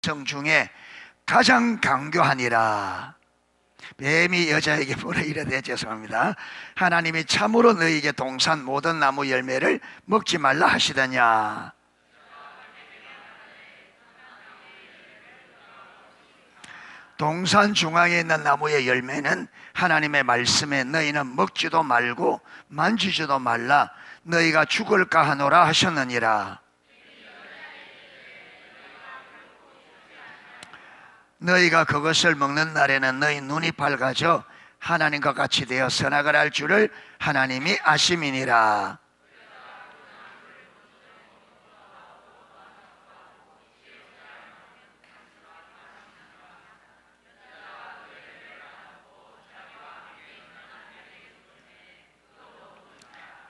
성 중에 가장 강교하니라. 뱀이 여자에게 뭐라 이르되, 죄송합니다, 하나님이 참으로 너희에게 동산 모든 나무 열매를 먹지 말라 하시더냐. 동산 중앙에 있는 나무의 열매는 하나님의 말씀에 너희는 먹지도 말고 만지지도 말라, 너희가 죽을까 하노라 하셨느니라. 너희가 그것을 먹는 날에는 너희 눈이 밝아져 하나님과 같이 되어 선악을 알 줄을 하나님이 아심이니라.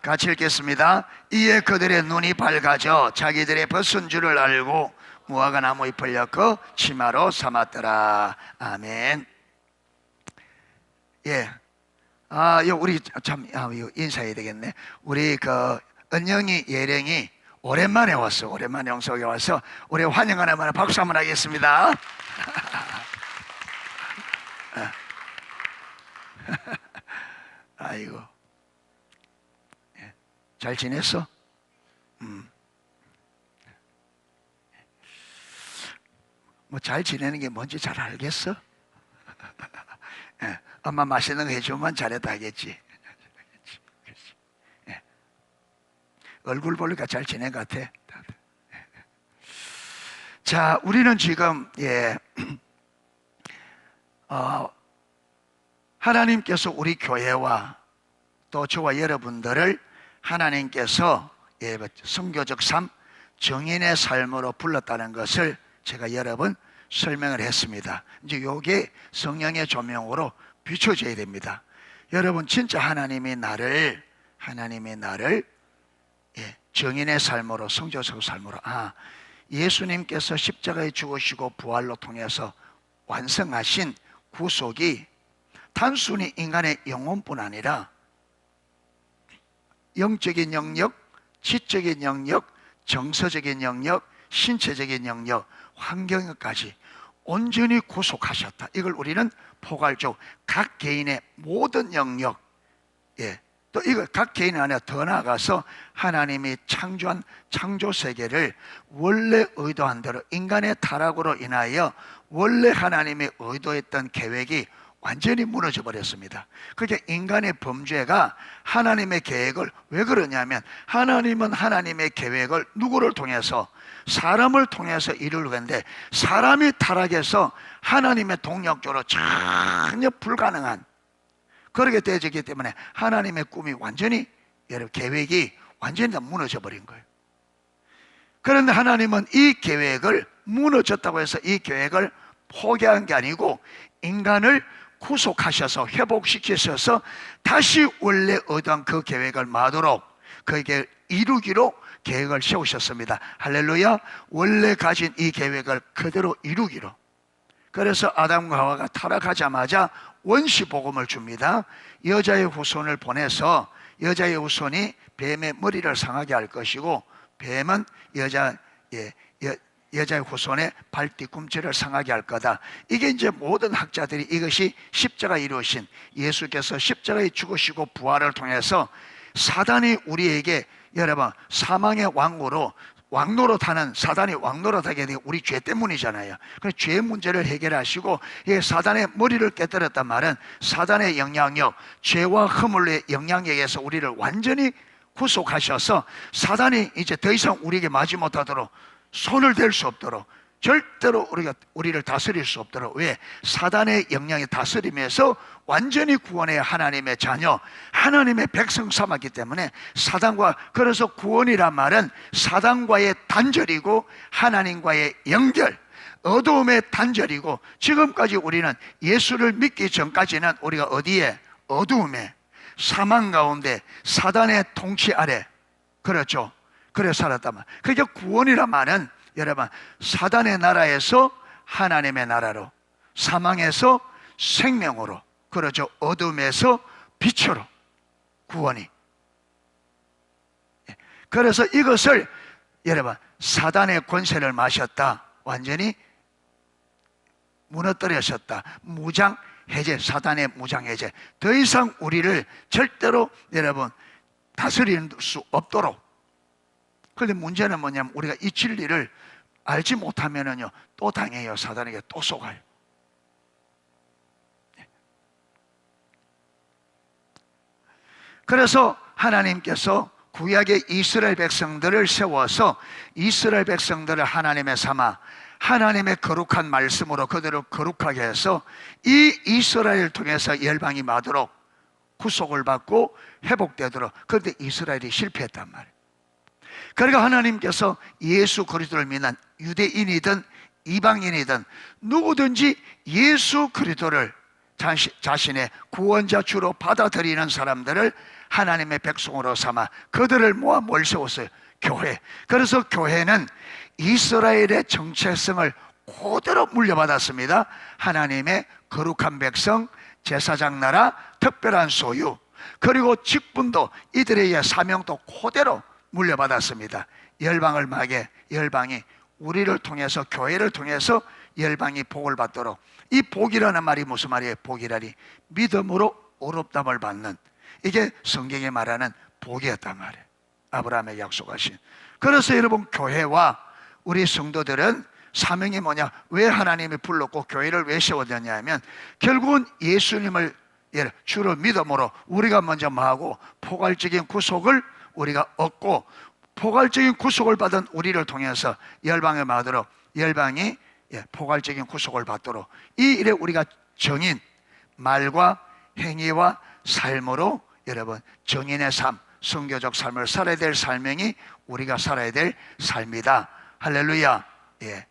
같이 읽겠습니다. 이에 그들의 눈이 밝아져 자기들의 벗은 줄을 알고 무화과 나무 잎을 엮어 치마로 삼았더라. 아멘. 예. 우리 참 인사해야 되겠네. 우리 은영이, 예령이 오랜만에 왔어. 오랜만에 영석에 와서 우리 환영하는 말 박수 한번 하겠습니다. 아이고. 잘 지냈어? 뭐 잘 지내는 게 뭔지 잘 알겠어? 예, 엄마 맛있는 거 해주면 잘했다 하겠지. 예. 얼굴 보니까 잘 지낸 것 같아. 자, 우리는 지금 하나님께서 우리 교회와 또 저와 여러분들을 하나님께서 선교적 삶, 정인의 삶으로 불렀다는 것을 제가 여러 번 설명을 했습니다. 이제 이게 성령의 조명으로 비춰져야 됩니다. 여러분, 진짜 하나님이 나를 정인의 삶으로, 성교적 삶으로, 예수님께서 십자가에 죽으시고 부활로 통해서 완성하신 구속이 단순히 인간의 영혼뿐 아니라 영적인 영역, 지적인 영역, 정서적인 영역, 신체적인 영역, 환경까지 온전히 구속하셨다. 이걸 우리는 포괄적 각 개인의 모든 영역, 또 이거 각 개인 안에 더 나아가서 하나님이 창조한 창조 세계를 원래 의도한 대로, 인간의 타락으로 인하여 원래 하나님이 의도했던 계획이 완전히 무너져 버렸습니다. 그러니까 인간의 범죄가 하나님의 계획을, 왜 그러냐면 하나님은 하나님의 계획을 누구를 통해서, 사람을 통해서 이루려고 했는데 사람이 타락해서 하나님의 동력적으로 전혀 불가능한, 그렇게 되어지기 때문에 하나님의 꿈이 완전히, 여러분, 계획이 완전히 다 무너져 버린 거예요. 그런데 하나님은 이 계획을, 무너졌다고 해서 이 계획을 포기한 게 아니고 인간을 구속하셔서 회복시키셔서 다시 원래 의도한 그 계획을 마도록, 그에게 이루기로 계획을 세우셨습니다. 할렐루야. 원래 가진 이 계획을 그대로 이루기로. 그래서 아담과 하와가 타락하자마자 원시 복음을 줍니다. 여자의 후손을 보내서 여자의 후손이 뱀의 머리를 상하게 할 것이고, 뱀은 여자의 후손의 발 뒤꿈치를 상하게 할 거다. 이게 이제 모든 학자들이 이것이 십자가 이루신, 예수께서 십자가에 죽으시고 부활을 통해서 사단이 우리에게, 여러분, 사망의 왕노로 타는, 사단이 왕노로 타게 된 우리 죄 때문이잖아요. 그래서 죄 문제를 해결하시고, 사단의 머리를 깨뜨렸단 말은 사단의 영향력, 죄와 허물의 영향력에서 우리를 완전히 구속하셔서 사단이 이제 더 이상 우리에게 맞지 못하도록, 손을 댈 수 없도록, 절대로 우리를 다스릴 수 없도록, 왜? 사단의 영향이 다스리면서 완전히 구원의 하나님의 자녀, 하나님의 백성 삼았기 때문에 사단과, 그래서 구원이란 말은 사단과의 단절이고 하나님과의 연결, 어두움의 단절이고, 지금까지 우리는 예수를 믿기 전까지는 우리가 어디에? 어두움에, 사망 가운데, 사단의 통치 아래, 그렇죠? 그래 살았단 말. 그러니까 구원이란 말은, 여러분, 사단의 나라에서 하나님의 나라로, 사망에서 생명으로, 그렇죠? 어둠에서 빛으로, 구원이. 그래서 이것을, 여러분, 사단의 권세를 마셨다, 완전히 무너뜨렸었다. 무장 해제, 사단의 무장 해제. 더 이상 우리를 절대로 여러분 다스릴 수 없도록. 그런데 문제는 뭐냐면 우리가 이 진리를 알지 못하면은요 또 당해요. 사단에게 또 속아요. 그래서 하나님께서 구약의 이스라엘 백성들을 세워서 이스라엘 백성들을 하나님의 삼아 하나님의 거룩한 말씀으로 그들을 거룩하게 해서 이 이스라엘을 통해서 열방이 마도록 구속을 받고 회복되도록. 그런데 이스라엘이 실패했단 말이에요. 그러니까 하나님께서 예수 그리스도를 믿는 유대인이든 이방인이든 누구든지 예수 그리스도를 자신의 구원자 주로 받아들이는 사람들을 하나님의 백성으로 삼아 그들을 모아 뭘 세웠어요? 교회. 그래서 교회는 이스라엘의 정체성을 그대로 물려받았습니다. 하나님의 거룩한 백성, 제사장 나라, 특별한 소유, 그리고 직분도 이들의 사명도 그대로 물려받았습니다. 열방을 막에 열방이 우리를 통해서 교회를 통해서 열방이 복을 받도록. 이 복이라는 말이 무슨 말이에요? 복이라니 믿음으로 의롭다함을 받는, 이게 성경에 말하는 복이었단 말이에요. 아브라함에게 약속하신. 그래서 여러분 교회와 우리 성도들은 사명이 뭐냐? 왜 하나님이 불렀고 교회를 왜 세워졌냐 하면 결국은 예수님을 주로 믿음으로 우리가 먼저 뭐하고 포괄적인 구속을 우리가 얻고 포괄적인 구속을 받은 우리를 통해서 열방에 마도록 열방이 포괄적인 구속을 받도록 이 일에 우리가 정인, 말과 행위와 삶으로 여러분 정인의 삶, 선교적 삶을 살아야 될 삶이 우리가 살아야 될 삶이다. 할렐루야. 예.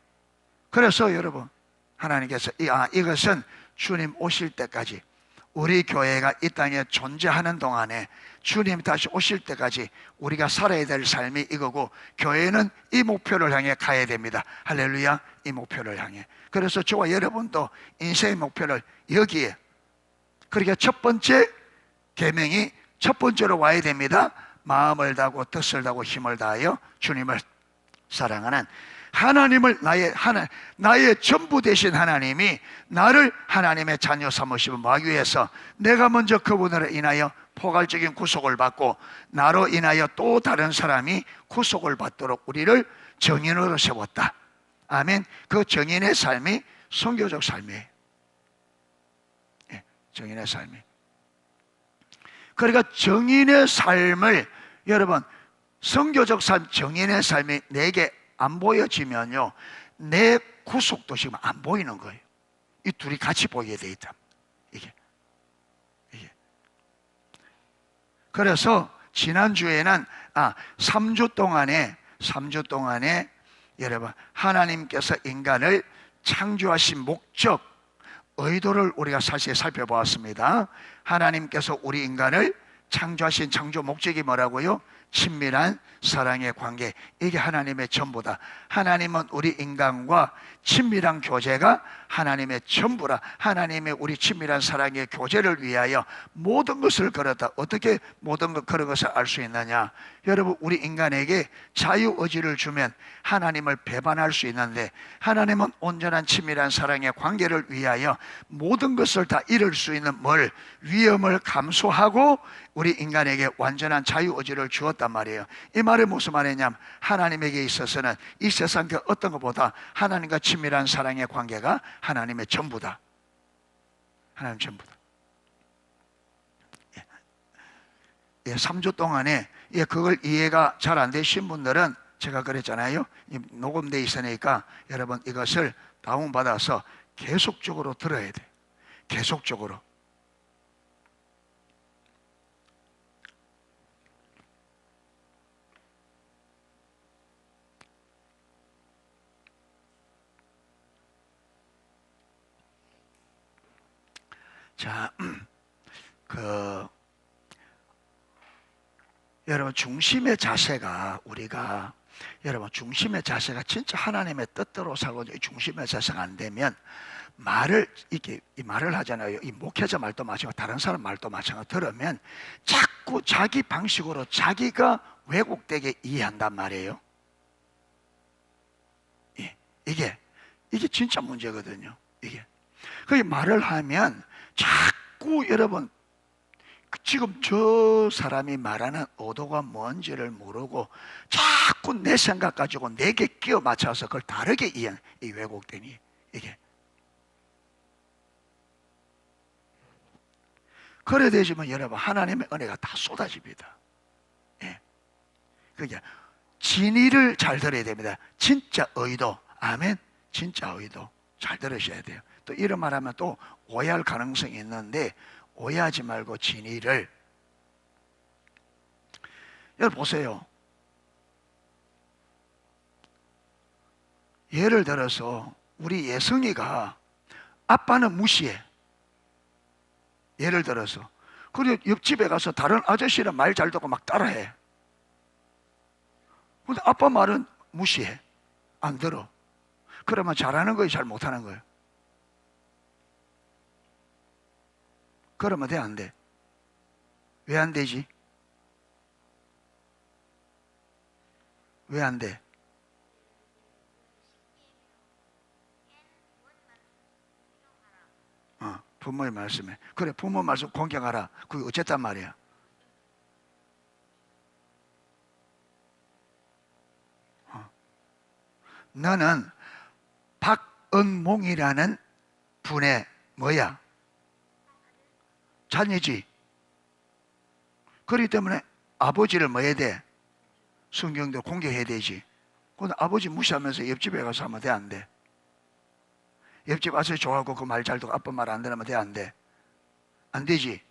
그래서 여러분 하나님께서 이것은 주님 오실 때까지 우리 교회가 이 땅에 존재하는 동안에 주님 다시 오실 때까지 우리가 살아야 될 삶이 이거고 교회는 이 목표를 향해 가야 됩니다. 할렐루야. 이 목표를 향해. 그래서 저와 여러분도 인생의 목표를 여기에, 그러니까 첫 번째 계명이 첫 번째로 와야 됩니다. 마음을 다하고 뜻을 다하고 힘을 다하여 주님을 사랑하는 하나님을 나의 전부 되신 하나님이 나를 하나님의 자녀 삼으시고 하기 위해서 내가 먼저 그분으로 인하여 포괄적인 구속을 받고 나로 인하여 또 다른 사람이 구속을 받도록 우리를 정인으로 세웠다. 아멘. 그 정인의 삶이 선교적 삶이에요. 정인의 삶이. 그러니까 정인의 삶을 여러분 선교적 삶, 정인의 삶이 내게 안 보여지면요 내 구속도 지금 안 보이는 거예요. 이 둘이 같이 보이게 돼 있다. 이게. 그래서 지난주에는 3주 동안에 여러분 하나님께서 인간을 창조하신 목적, 의도를 우리가 사실 살펴보았습니다. 하나님께서 우리 인간을 창조하신 창조 목적이 뭐라고요? 친밀한 사랑의 관계. 이게 하나님의 전부다. 하나님은 우리 인간과 친밀한 교제가 하나님의 전부라. 하나님의 우리 친밀한 사랑의 교제를 위하여 모든 것을 걸었다. 어떻게 모든 그런 것을 알 수 있느냐? 여러분 우리 인간에게 자유의지를 주면 하나님을 배반할 수 있는데 하나님은 온전한 친밀한 사랑의 관계를 위하여 모든 것을 다 잃을 수 있는 위험을 감수하고 우리 인간에게 완전한 자유의지를 주었단 말이에요. 이 말이 무슨 말이냐면 하나님에게 있어서는 이 세상 그 어떤 것보다 하나님과 친밀한 사랑의 관계가 하나님의 전부다. 하나님 전부다. 3주 동안에 그걸 이해가 잘 안 되신 분들은 제가 그랬잖아요. 녹음되어 있으니까 여러분 이것을 다운받아서 계속적으로 들어야 돼요. 계속적으로. 자, 여러분 중심의 자세가 중심의 자세가 진짜 하나님의 뜻대로 살고 중심의 자세가 안 되면 이 말을 하잖아요. 이 목회자 말도 마찬가지고 다른 사람 말도 마찬가지고 들으면 자꾸 자기 방식으로 자기가 왜곡되게 이해한단 말이에요. 이게 진짜 문제거든요. 이게 그 말을 하면 자꾸 여러분 지금 저 사람이 말하는 의도가 뭔지를 모르고 자꾸 내 생각 가지고 내게 끼워 맞춰서 그걸 다르게 이해, 이 왜곡되니 이게 그래 되지만 여러분 하나님의 은혜가 다 쏟아집니다. 예. 그게 진리를 잘 들어야 됩니다. 진짜 의도, 아멘. 진짜 의도 잘 들으셔야 돼요. 또 이런 말하면 또 오해할 가능성이 있는데 오해하지 말고 진리를. 여러분 보세요. 예를 들어서 우리 예성이가 아빠는 무시해. 예를 들어서 그리고 옆집에 가서 다른 아저씨는 말 잘 듣고 막 따라해. 근데 아빠 말은 무시해. 안 들어. 그러면 잘하는 거예요, 잘 못하는 거예요? 그러면 돼, 안 돼? 왜 안 되지? 왜 안 돼? 부모의 말씀에. 그래, 부모 말씀 공경하라. 그게 어쨌단 말이야? 너는 박은몽이라는 분의 뭐야? 자녀지. 그렇기 때문에 아버지를 뭐 해야 돼? 성경도 공경해야 되지. 근데 아버지 무시하면서 옆집에 가서 하면 돼, 안 돼? 옆집 아저씨 좋아하고 그 말 잘 듣고 아빠 말 안 들으면 돼, 안 돼? 안 되지.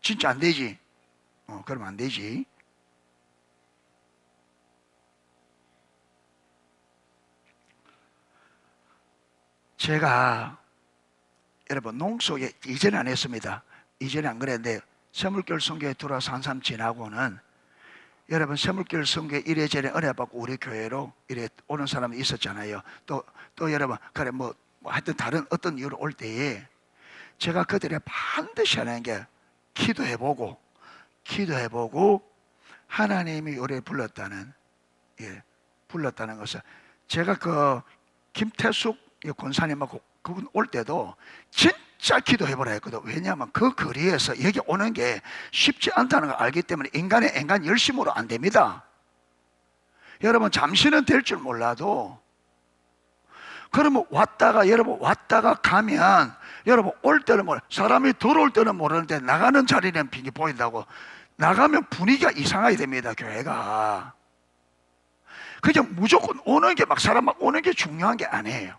진짜 안 되지. 그러면 안 되지. 제가 여러분 농속에 이전에 안 했습니다. 이전에 안 그랬는데 새물결 성교에 들어와서 한참 지나고는 여러분 새물결 성교에 이래저래 은혜 받고 우리 교회로 이래 오는 사람이 있었잖아요. 또 여러분 그래 뭐 하여튼 다른 어떤 이유로 올 때에 제가 그들의 반드시 하는 게 기도해보고 하나님이 우리를 불렀다는, 예, 불렀다는 것을 제가 그 김태숙 권사님하고 그분 올 때도 진짜 기도해보라 했거든. 왜냐하면 그 거리에서 여기 오는 게 쉽지 않다는 걸 알기 때문에 인간의 열심으로 안 됩니다. 여러분 잠시는 될 줄 몰라도 그러면 여러분 왔다가 가면 여러분 올 때는 사람이 들어올 때는 모르는데 나가는 자리는 빙이 보인다고. 나가면 분위기가 이상하게 됩니다. 교회가 그냥 무조건 오는 게 막 사람 막 오는 게 중요한 게 아니에요.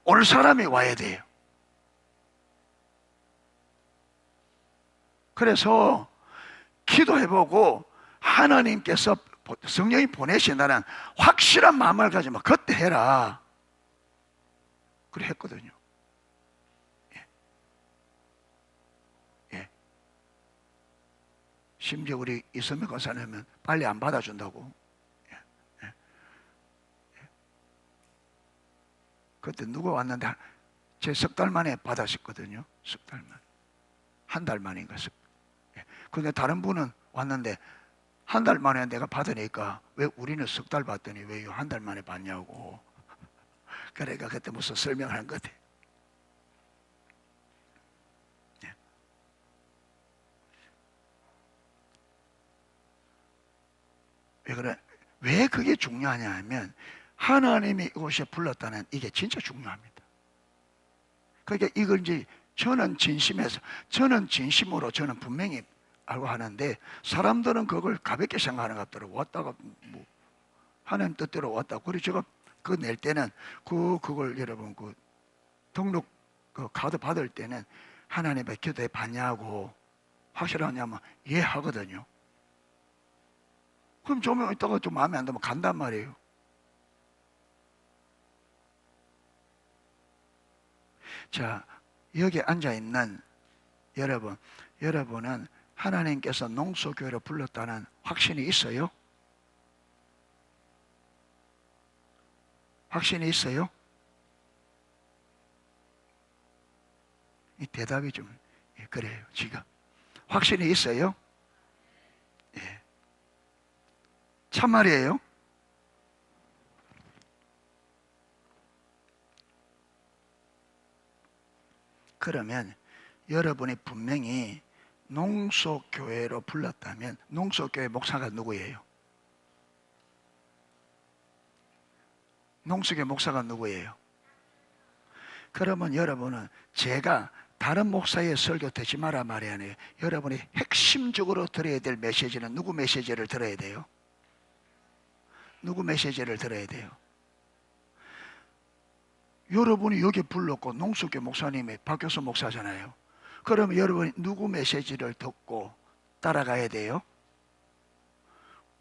올 사람이 와야 돼요. 그래서 기도해보고 하나님께서 성령이 보내신다는 확실한 마음을 가지면 그때 해라. 그래 했거든요. 예. 예. 심지어 우리 이선미 권사님은 빨리 안 받아준다고. 예. 예. 예. 그때 누가 왔는데 제 석 달 만에 받았었거든요. 석 달 만. 한 달 만인가. 예. 근데 다른 분은 왔는데 한 달 만에 내가 받으니까 왜 우리는 석 달 받더니 왜 한 달 만에 받냐고. 그러니까 그때 무슨 설명하는 것 같아. 예. 왜 그래? 왜 그게 중요하냐 하면 하나님이 이곳에 불렀다는 이게 진짜 중요합니다. 그러니까 이걸 이제 저는 진심으로 저는 분명히 알고 하는데 사람들은 그걸 가볍게 생각하는 것 같더라고. 왔다가 뭐 하나님 뜻대로 왔다. 그리고 제가 그거 낼 때는 그걸 여러분 그 등록 그 카드 받을 때는 하나님의 기도에 받냐고 확실하냐면 예 하거든요. 그럼 좀 있다가 좀 마음에 안 들면 간단 말이에요. 자, 여기 앉아 있는 여러분은 하나님께서 농소교회로 불렀다는 확신이 있어요? 확신이 있어요? 이 대답이 좀 그래요. 지금 확신이 있어요? 예. 참말이에요? 그러면 여러분이 분명히 농소교회로 불렀다면 농소교회 목사가 누구예요? 농소교회 목사가 누구예요? 그러면 여러분은 제가 다른 목사의 설교 듣지 마라 말이 아니에요. 여러분이 핵심적으로 들어야 될 메시지는 누구 메시지를 들어야 돼요? 누구 메시지를 들어야 돼요? 여러분이 여기 불렀고 농수교 목사님이 박교수 목사잖아요. 그러면 여러분이 누구 메시지를 듣고 따라가야 돼요?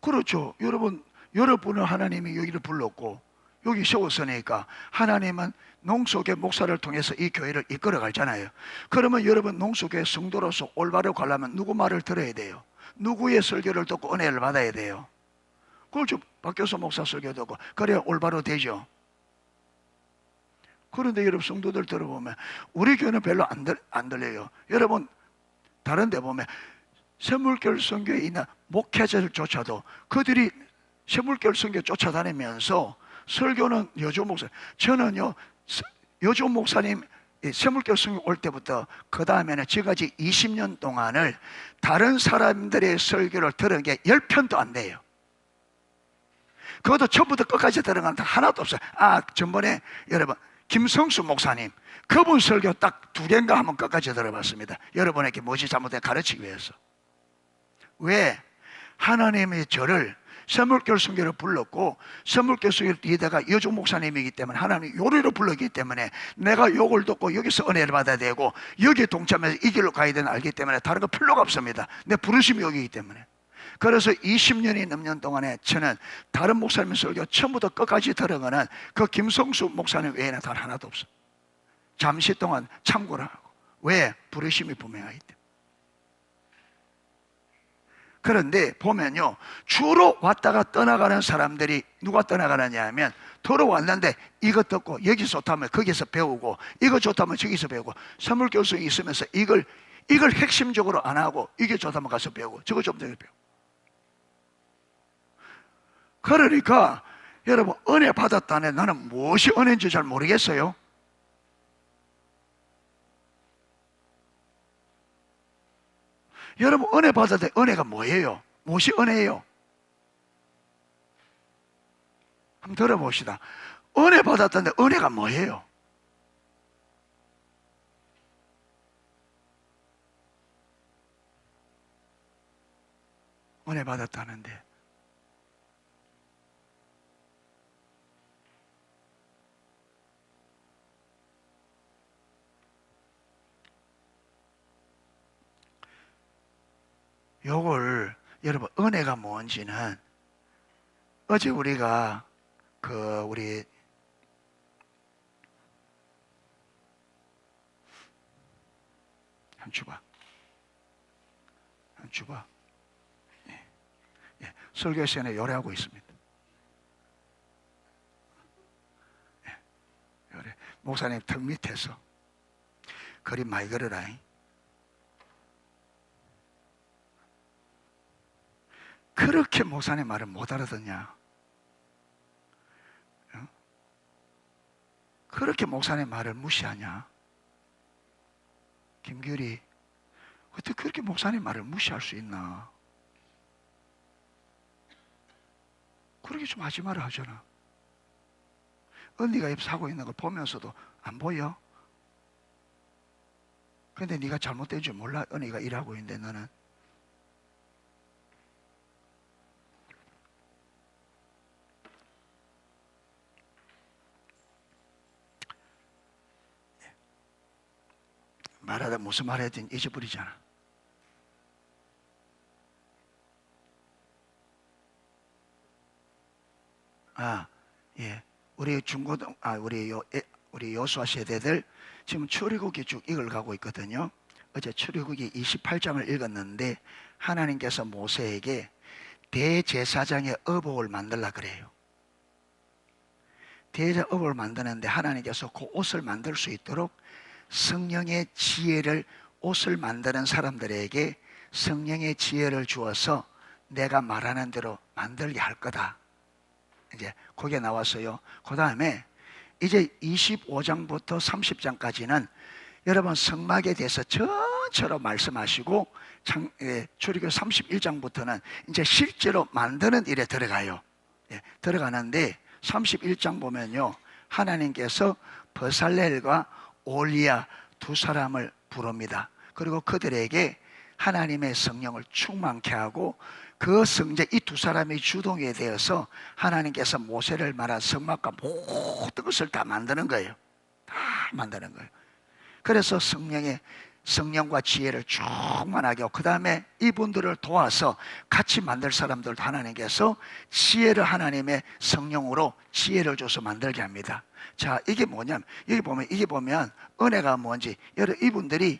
그렇죠. 여러분은 하나님이 여기를 불렀고 여기 세웠으니까 하나님은 농수교 목사를 통해서 이 교회를 이끌어 가잖아요. 그러면 여러분 농수교의 성도로서 올바로 가려면 누구 말을 들어야 돼요? 누구의 설교를 듣고 은혜를 받아야 돼요? 그렇죠. 박교수 목사 설교 듣고 그래야 올바로 되죠. 그런데 여러분 성도들 들어보면 우리 교회는 별로 안 들려요. 여러분 다른 데 보면 샘물결 선교에 있는 목회자들조차도 그들이 샘물결 선교 쫓아다니면서 설교는 여조 목사, 저는요 여조 목사님 샘물결 선교 올 때부터 그 다음에는 지금까지 20년 동안을 다른 사람들의 설교를 들은 게 10편도 안 돼요. 그것도 처음부터 끝까지 들어가는 게 하나도 없어요. 전번에 여러분 김성수 목사님 그분 설교 딱 2개인가 한번 끝까지 들어봤습니다. 여러분에게 무엇이 잘못된 가르치기 위해서. 왜? 하나님의 저를 샘물결 선교를 불렀고 샘물결 선교를 리더가 여조 목사님이기 때문에 하나님이 요리로 불렀기 때문에 내가 요걸 듣고 여기서 은혜를 받아야 되고 여기에 동참해서 이 길로 가야 되는 알기 때문에 다른 거 필요가 없습니다. 내 부르심이 여기이기 때문에. 그래서 20년이 넘는 동안에 저는 다른 목사님 설교 처음부터 끝까지 들어가는 그 김성수 목사님 외에는 단 하나도 없어. 잠시 동안 참고를 하고. 왜? 부르심이 분명하기 때문에. 그런데 보면요 주로 왔다가 떠나가는 사람들이 누가 떠나가느냐 하면 들어왔는데 이거 듣고 여기 좋다면 거기서 배우고 이거 좋다면 저기서 배우고 선물교수가 있으면서 이걸 핵심적으로 안 하고 이게 좋다면 가서 배우고 저거 좀 더 배우고. 그러니까 여러분 은혜 받았다네 나는 무엇이 은혜인지 잘 모르겠어요. 여러분 은혜 받을 때 은혜가 뭐예요? 무엇이 은혜예요? 한번 들어봅시다. 은혜 받았다는데 은혜가 뭐예요? 은혜 받았다는데 요걸 여러분 은혜가 뭔지는 어제 우리가 우리 한 주봐 예, 설교 시간에 요래하고 있습니다. 예, 요래. 목사님 턱 밑에서 그림 많이 그려라. 그렇게 목사님 말을 못 알아듣냐? 그렇게 목사님 말을 무시하냐? 김규리, 어떻게 그렇게 목사님 말을 무시할 수 있나? 그렇게 좀 하지 마라 하잖아. 언니가 옆에 하고 있는 걸 보면서도 안 보여? 근데 네가 잘못된 줄 몰라. 언니가 일하고 있는데 너는. 말하다 무슨 말 했든 잊어버리잖아. 예. 우리 우리 여수아 세대들 지금 출애굽기 쭉 읽어가고 있거든요. 어제 출애굽기 28장을 읽었는데 하나님께서 모세에게 대제사장의 의복을 만들라 그래요. 대제사장 의복을 만드는데 하나님께서 그 옷을 만들 수 있도록 성령의 지혜를 옷을 만드는 사람들에게 성령의 지혜를 주어서 내가 말하는 대로 만들게 할 거다. 이제 거기에 나왔어요. 그 다음에 이제 25장부터 30장까지는 여러분 성막에 대해서 전체로 말씀하시고 출애굽기 31장부터는 이제 실제로 만드는 일에 들어가요. 들어가는데 31장 보면요, 하나님께서 버살렐과 올리야 두 사람을 부릅니다. 그리고 그들에게 하나님의 성령을 충만케 하고 그 성제 이 두 사람이 주동에 되어서 하나님께서 모세를 말한 성막과 모든 것을 다 만드는 거예요. 다 만드는 거예요. 그래서 성령과 지혜를 충만하게 하고 그 다음에 이분들을 도와서 같이 만들 사람들도 하나님께서 지혜를 하나님의 성령으로 지혜를 줘서 만들게 합니다. 자, 이게 뭐냐면 이게 보면 은혜가 뭔지, 여러분 이분들이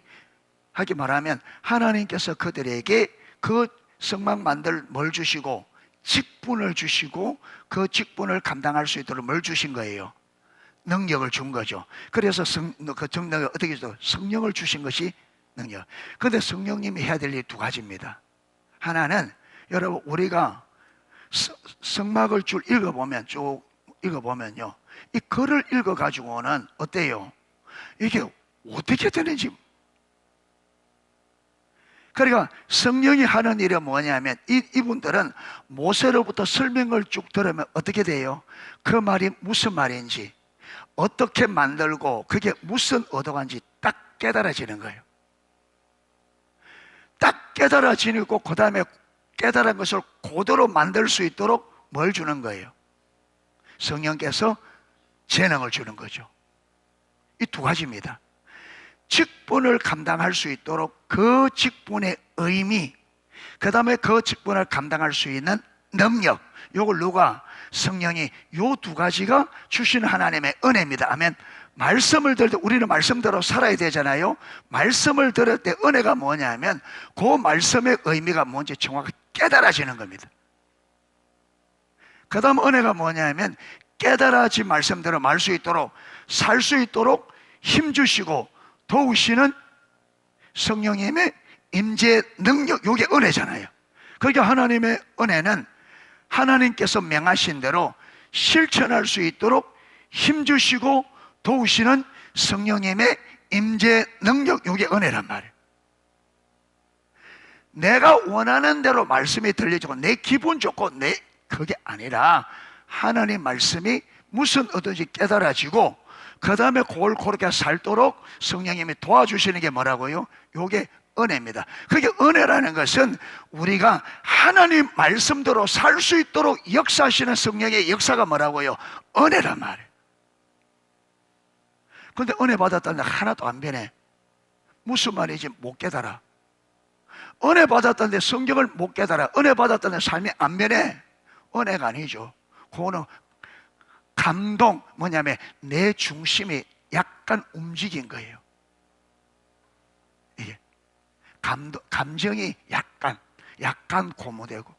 하기 말하면 하나님께서 그들에게 그 성막 만들 뭘 주시고 직분을 주시고 그 직분을 감당할 수 있도록 뭘 주신 거예요? 능력을 준 거죠. 그래서 그 정력을 어떻게 해서 성령을 주신 것이 능력. 그런데 성령님이 해야 될 일이 두 가지입니다. 하나는 여러분 우리가 성막을 쭉 읽어보면요, 이 글을 읽어가지고는 어때요? 이게 어떻게 되는지. 그러니까 성령이 하는 일이 뭐냐면 이분들은 모세로부터 설명을 쭉 들으면 어떻게 돼요? 그 말이 무슨 말인지, 어떻게 만들고 그게 무슨 의도가 있는지 딱 깨달아지는 거예요. 딱 깨달아지고 그 다음에 깨달은 것을 그대로 만들 수 있도록 뭘 주는 거예요? 성령께서 재능을 주는 거죠. 이 두 가지입니다. 직분을 감당할 수 있도록 그 직분의 의미, 그 다음에 그 직분을 감당할 수 있는 능력, 요걸 누가? 성령이. 요 두 가지가 주시는 하나님의 은혜입니다. 아멘. 말씀을 들을 때 우리는 말씀대로 살아야 되잖아요. 말씀을 들을 때 은혜가 뭐냐면 그 말씀의 의미가 뭔지 정확히 깨달아지는 겁니다. 그 다음 은혜가 뭐냐면 깨달아진 말씀대로 말 수 있도록, 살 수 있도록 힘주시고 도우시는 성령님의 임재 능력, 요게 은혜잖아요. 그러니까 하나님의 은혜는 하나님께서 명하신 대로 실천할 수 있도록 힘주시고 도우시는 성령님의 임재 능력, 요게 은혜란 말이에요. 내가 원하는 대로 말씀이 들려지고 내 기분 좋고 그게 아니라 하나님 말씀이 무슨 의도인지 깨달아지고 그 다음에 그걸 그렇게 살도록 성령님이 도와주시는 게 뭐라고요? 요게 은혜입니다. 그게 은혜라는 것은 우리가 하나님 말씀대로 살 수 있도록 역사하시는 성령의 역사가 뭐라고요? 은혜란 말이에요. 그런데 은혜 받았다는데 하나도 안 변해. 무슨 말인지 못 깨달아. 은혜 받았다는데 성경을 못 깨달아. 은혜 받았다는데 삶이 안 변해. 은혜가 아니죠. 그거는 감동, 뭐냐면 내 중심이 약간 움직인 거예요. 이게 감정이 약간 고무되고.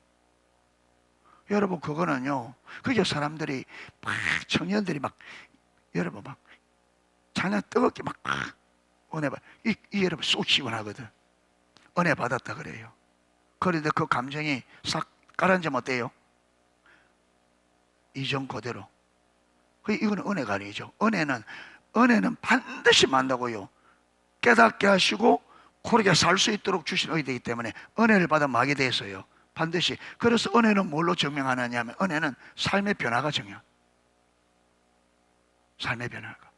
여러분 그거는요, 그게 사람들이 막 청년들이 막 여러분 막 작년 뜨겁게 막 은혜 받, 이 여러분 쏙 시원하거든. 은혜 받았다 그래요. 그런데 그 감정이 싹 가라앉으면 어때요? 이전 그대로. 이거는 은혜가 아니죠. 은혜는 반드시 만다고요. 깨닫게 하시고 그렇게 살 수 있도록 주신 은혜이기 때문에 은혜를 받으면 하게 돼 있어요. 반드시. 그래서 은혜는 뭘로 증명하느냐 하면 은혜는 삶의 변화가 증명. 삶의 변화가.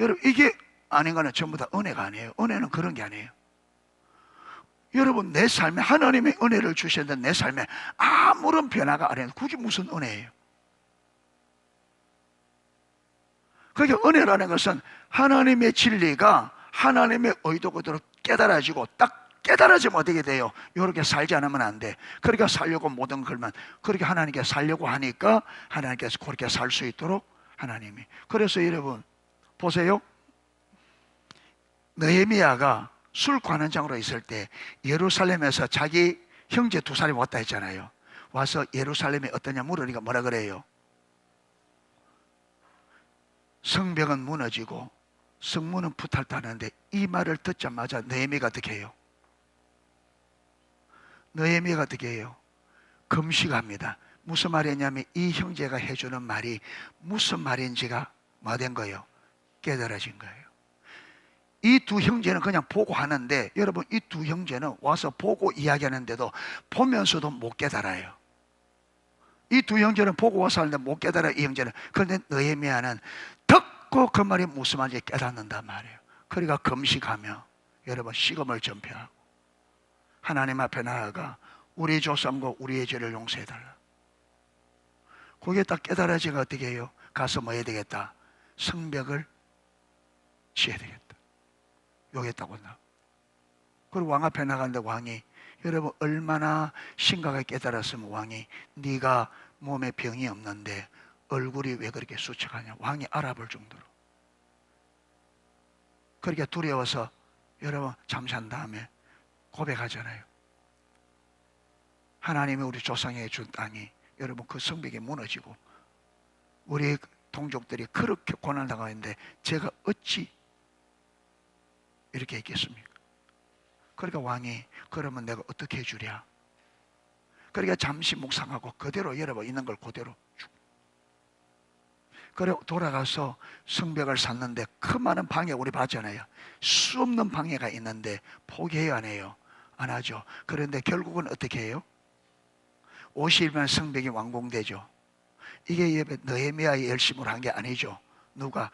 여러분 이게 아닌 거는 전부 다 은혜가 아니에요. 은혜는 그런 게 아니에요. 여러분 내 삶에 하나님의 은혜를 주셨는데 내 삶에 아무런 변화가 안 해요. 그게 무슨 은혜예요? 그게 은혜라는 것은 하나님의 진리가 하나님의 의도 그대로 깨달아지고 딱 깨달아지면 어떻게 돼요? 이렇게 살지 않으면 안 돼. 그러니까 살려고 모든 걸만 그렇게 하나님께 살려고 하니까 하나님께서 그렇게 살 수 있도록 하나님이. 그래서 여러분 보세요. 느헤미야가 술 관원장으로 있을 때 예루살렘에서 자기 형제 두 사람이 왔다 했잖아요. 와서 예루살렘이 어떠냐 물으니까 뭐라 그래요? 성벽은 무너지고 성문은 부탈타는데 이 말을 듣자마자 느헤미야가 어떻게 해요? 느헤미야가 어떻게 해요? 금식합니다. 무슨 말이냐면 이 형제가 해주는 말이 무슨 말인지가 뭐 된 거예요? 깨달아진 거예요. 이 두 형제는 그냥 보고 하는데, 여러분 이 두 형제는 와서 보고 이야기하는데도 보면서도 못 깨달아요. 이 두 형제는 보고 와서 하는데 못 깨달아, 이 형제는. 그런데 느헤미야는 듣고 그 말이 무슨 말인지 깨닫는단 말이에요. 그러니까 금식하며 여러분 시금을 전폐하고 하나님 앞에 나아가 우리 조상과 우리의 죄를 용서해달라. 그게 딱 깨달아지가 어떻게 해요? 가서 뭐 해야 되겠다? 성벽을 지어야 되겠다. 요겠다고 나. 그리고 왕 앞에 나가는데 왕이, 여러분 얼마나 심각하게 깨달았으면 왕이, 네가 몸에 병이 없는데 얼굴이 왜 그렇게 수척하냐, 왕이 알아볼 정도로. 그렇게 두려워서 여러분 잠시한 다음에 고백하잖아요. 하나님이 우리 조상에게 준 땅이, 여러분 그 성벽이 무너지고 우리 동족들이 그렇게 고난당하고 있는데 제가 어찌 이렇게 했겠습니까? 그러니까 왕이, 그러면 내가 어떻게 해주랴? 그러니까 잠시 묵상하고 그대로 여러분 있는 걸 그대로 주고, 그래 돌아가서 성벽을 샀는데 그 많은 방해 우리 봤잖아요. 수 없는 방해가 있는데 포기해요, 안 해요? 안 하죠. 그런데 결국은 어떻게 해요? 50일만 성벽이 완공되죠. 이게 느헤미야의 열심으로 한 게 아니죠. 누가?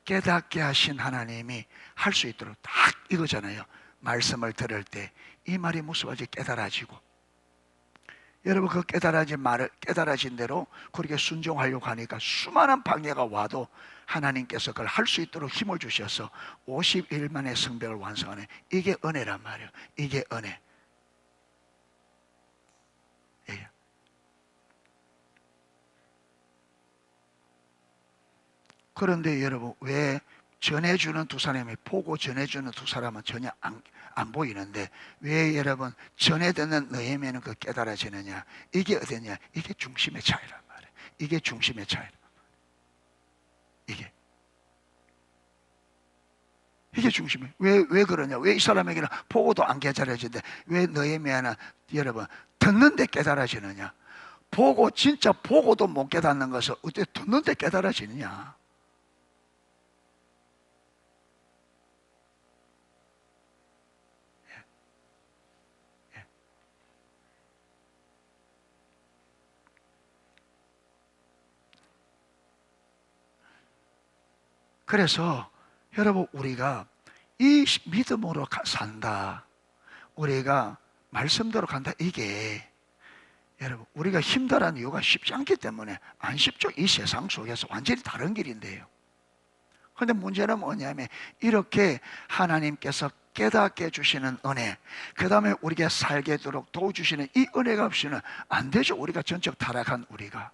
깨닫게 하신 하나님이 할 수 있도록 딱 이거잖아요. 말씀을 들을 때 이 말이 무슨 말인지 깨달아지고, 여러분 그 깨달아진 말을 깨달아진 대로 그렇게 순종하려고 하니까 수많은 방해가 와도 하나님께서 그걸 할 수 있도록 힘을 주셔서 50일 만에 성벽을 완성하는, 이게 은혜란 말이에요. 이게 은혜. 예. 그런데 여러분 왜 전해주는 두 사람이 보고 전해주는 두 사람은 전혀 안 보이는데 왜 여러분 전해 듣는 느헤미야는 그 깨달아지느냐? 이게 어디냐? 이게 중심의 차이란 말이에요. 이게 중심의 차이. 이게 중심이에요. 왜 그러냐? 왜 이 사람에게는 보고도 안 깨달아지는데 왜 느헤미야는 여러분 듣는데 깨달아지느냐? 보고 진짜 보고도 못 깨닫는 것을 어떻게 듣는데 깨달아지느냐? 그래서 여러분 우리가 이 믿음으로 산다, 우리가 말씀대로 간다, 이게 여러분 우리가 힘들어하는 이유가 쉽지 않기 때문에 안 쉽죠. 이 세상 속에서 완전히 다른 길인데요. 그런데 문제는 뭐냐면 이렇게 하나님께서 깨닫게 해주시는 은혜, 그 다음에 우리가 살게 되도록 도와주시는 이 은혜가 없이는 안 되죠. 우리가 전적 타락한 우리가.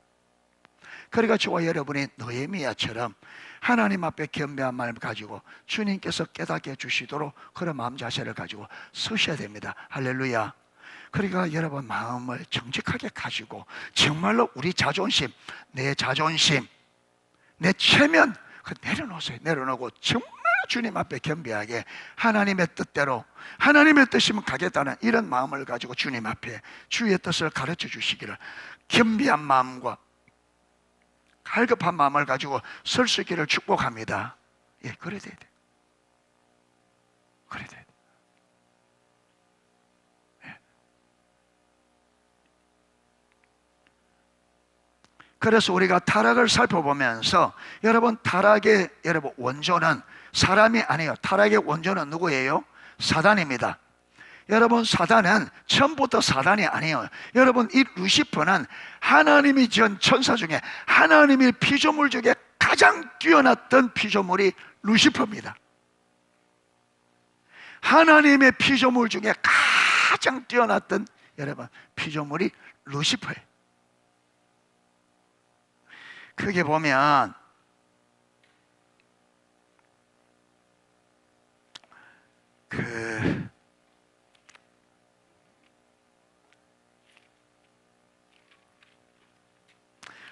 그러니까 저와 여러분이 느헤미야처럼 하나님 앞에 겸비한 마음을 가지고 주님께서 깨닫게 해주시도록 그런 마음 자세를 가지고 서셔야 됩니다. 할렐루야. 그러니까 여러분 마음을 정직하게 가지고 정말로 우리 자존심, 내 자존심, 내 체면 내려놓으세요. 내려놓고 정말 주님 앞에 겸비하게 하나님의 뜻대로, 하나님의 뜻이면 가겠다는 이런 마음을 가지고 주님 앞에 주의 뜻을 가르쳐 주시기를, 겸비한 마음과 갈급한 마음을 가지고 설 수 있기를 축복합니다. 예, 그래야 돼야 돼. 그래야 돼. 예. 그래서 우리가 타락을 살펴보면서 여러분 타락의 여러분 원조는 사람이 아니에요. 타락의 원조는 누구예요? 사단입니다. 여러분 사단은 처음부터 사단이 아니에요. 여러분 이 루시퍼는 하나님이 지은 천사 중에 하나님의 피조물 중에 가장 뛰어났던 피조물이 루시퍼입니다. 하나님의 피조물 중에 가장 뛰어났던 여러분 피조물이 루시퍼예요. 크게 보면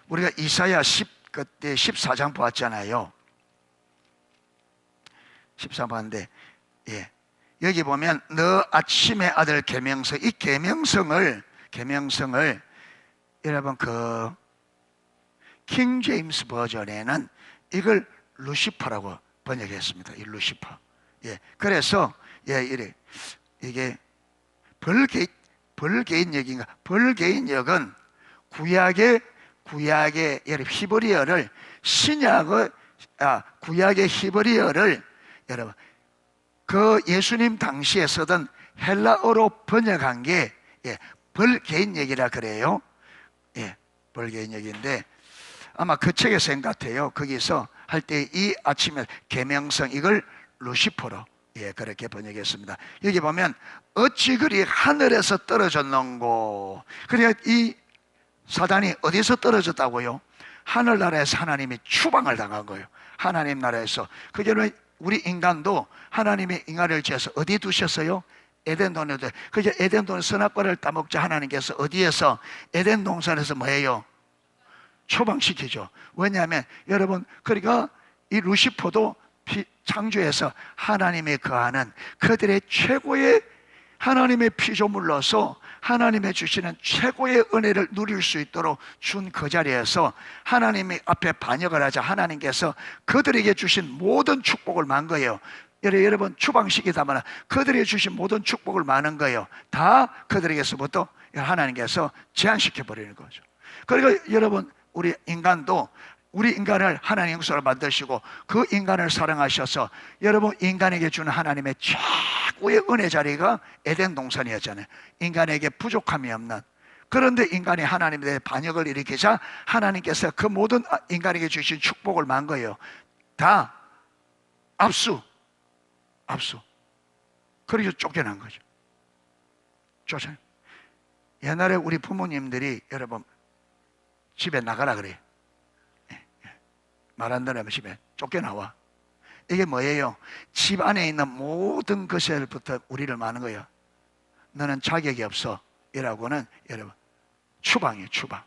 우리가 이사야 그때 14장 보았잖아요. 14장 봤는데, 예. 여기 보면 너 아침의 아들 계명성, 이 계명성을 여러분 킹 제임스 버전에는 이걸 루시퍼라고 번역했습니다. 이 루시퍼. 예, 그래서 이게 벌개인역인가? 벌개인역은 구약의 히브리어를 구약의 히브리어를 여러분 그 예수님 당시에 쓰던 헬라어로 번역한 게 벌개인역이라 그래요. 벌개인역인데 아마 그 책에 쓴 것 같아요. 거기서 할 때 이 아침에 계명성 이걸 루시퍼로 그렇게 번역했습니다. 여기 보면 어찌 그리 하늘에서 떨어졌는고. 그러니까 이 사단이 어디서 떨어졌다고요? 하늘나라에서 하나님이 추방을 당한 거예요. 하나님 나라에서. 그게 우리 인간도 하나님의 인간을 지어서 어디 두셨어요? 에덴 동산에. 그게 에덴 동산 선악과를 따먹자 하나님께서 어디에서? 에덴 동산에서 뭐예요? 추방시키죠. 왜냐하면 여러분 그러니까 이 루시퍼도 창조에서 하나님의 거하는 그들의 최고의 하나님의 피조물로서 하나님의 주시는 최고의 은혜를 누릴 수 있도록 준 그 자리에서 하나님의 앞에 반역을 하자 하나님께서 그들에게 주신 모든 축복을 만 거예요. 여러분 추방시키다만 그들에게 주신 모든 축복을 많은 거예요. 다 그들에게서부터 하나님께서 제한시켜 버리는 거죠. 그러니까 여러분 우리 인간을 하나님 형상으로 만드시고 그 인간을 사랑하셔서 여러분 인간에게 주는 하나님의 최고의 은혜 자리가 에덴 동산이었잖아요. 인간에게 부족함이 없는. 그런데 인간이 하나님에 대해 반역을 일으키자 하나님께서 그 모든 인간에게 주신 축복을 만 거예요. 다 압수. 그래서 쫓겨난 거죠. 옛날에 우리 부모님들이 여러분 집에 나가라 그래요. 말 안 들으면 집에 쫓겨나와. 이게 뭐예요? 집 안에 있는 모든 것에부터 우리를 마는 거예요. 너는 자격이 없어 이라고는 여러분 추방이에요. 추방.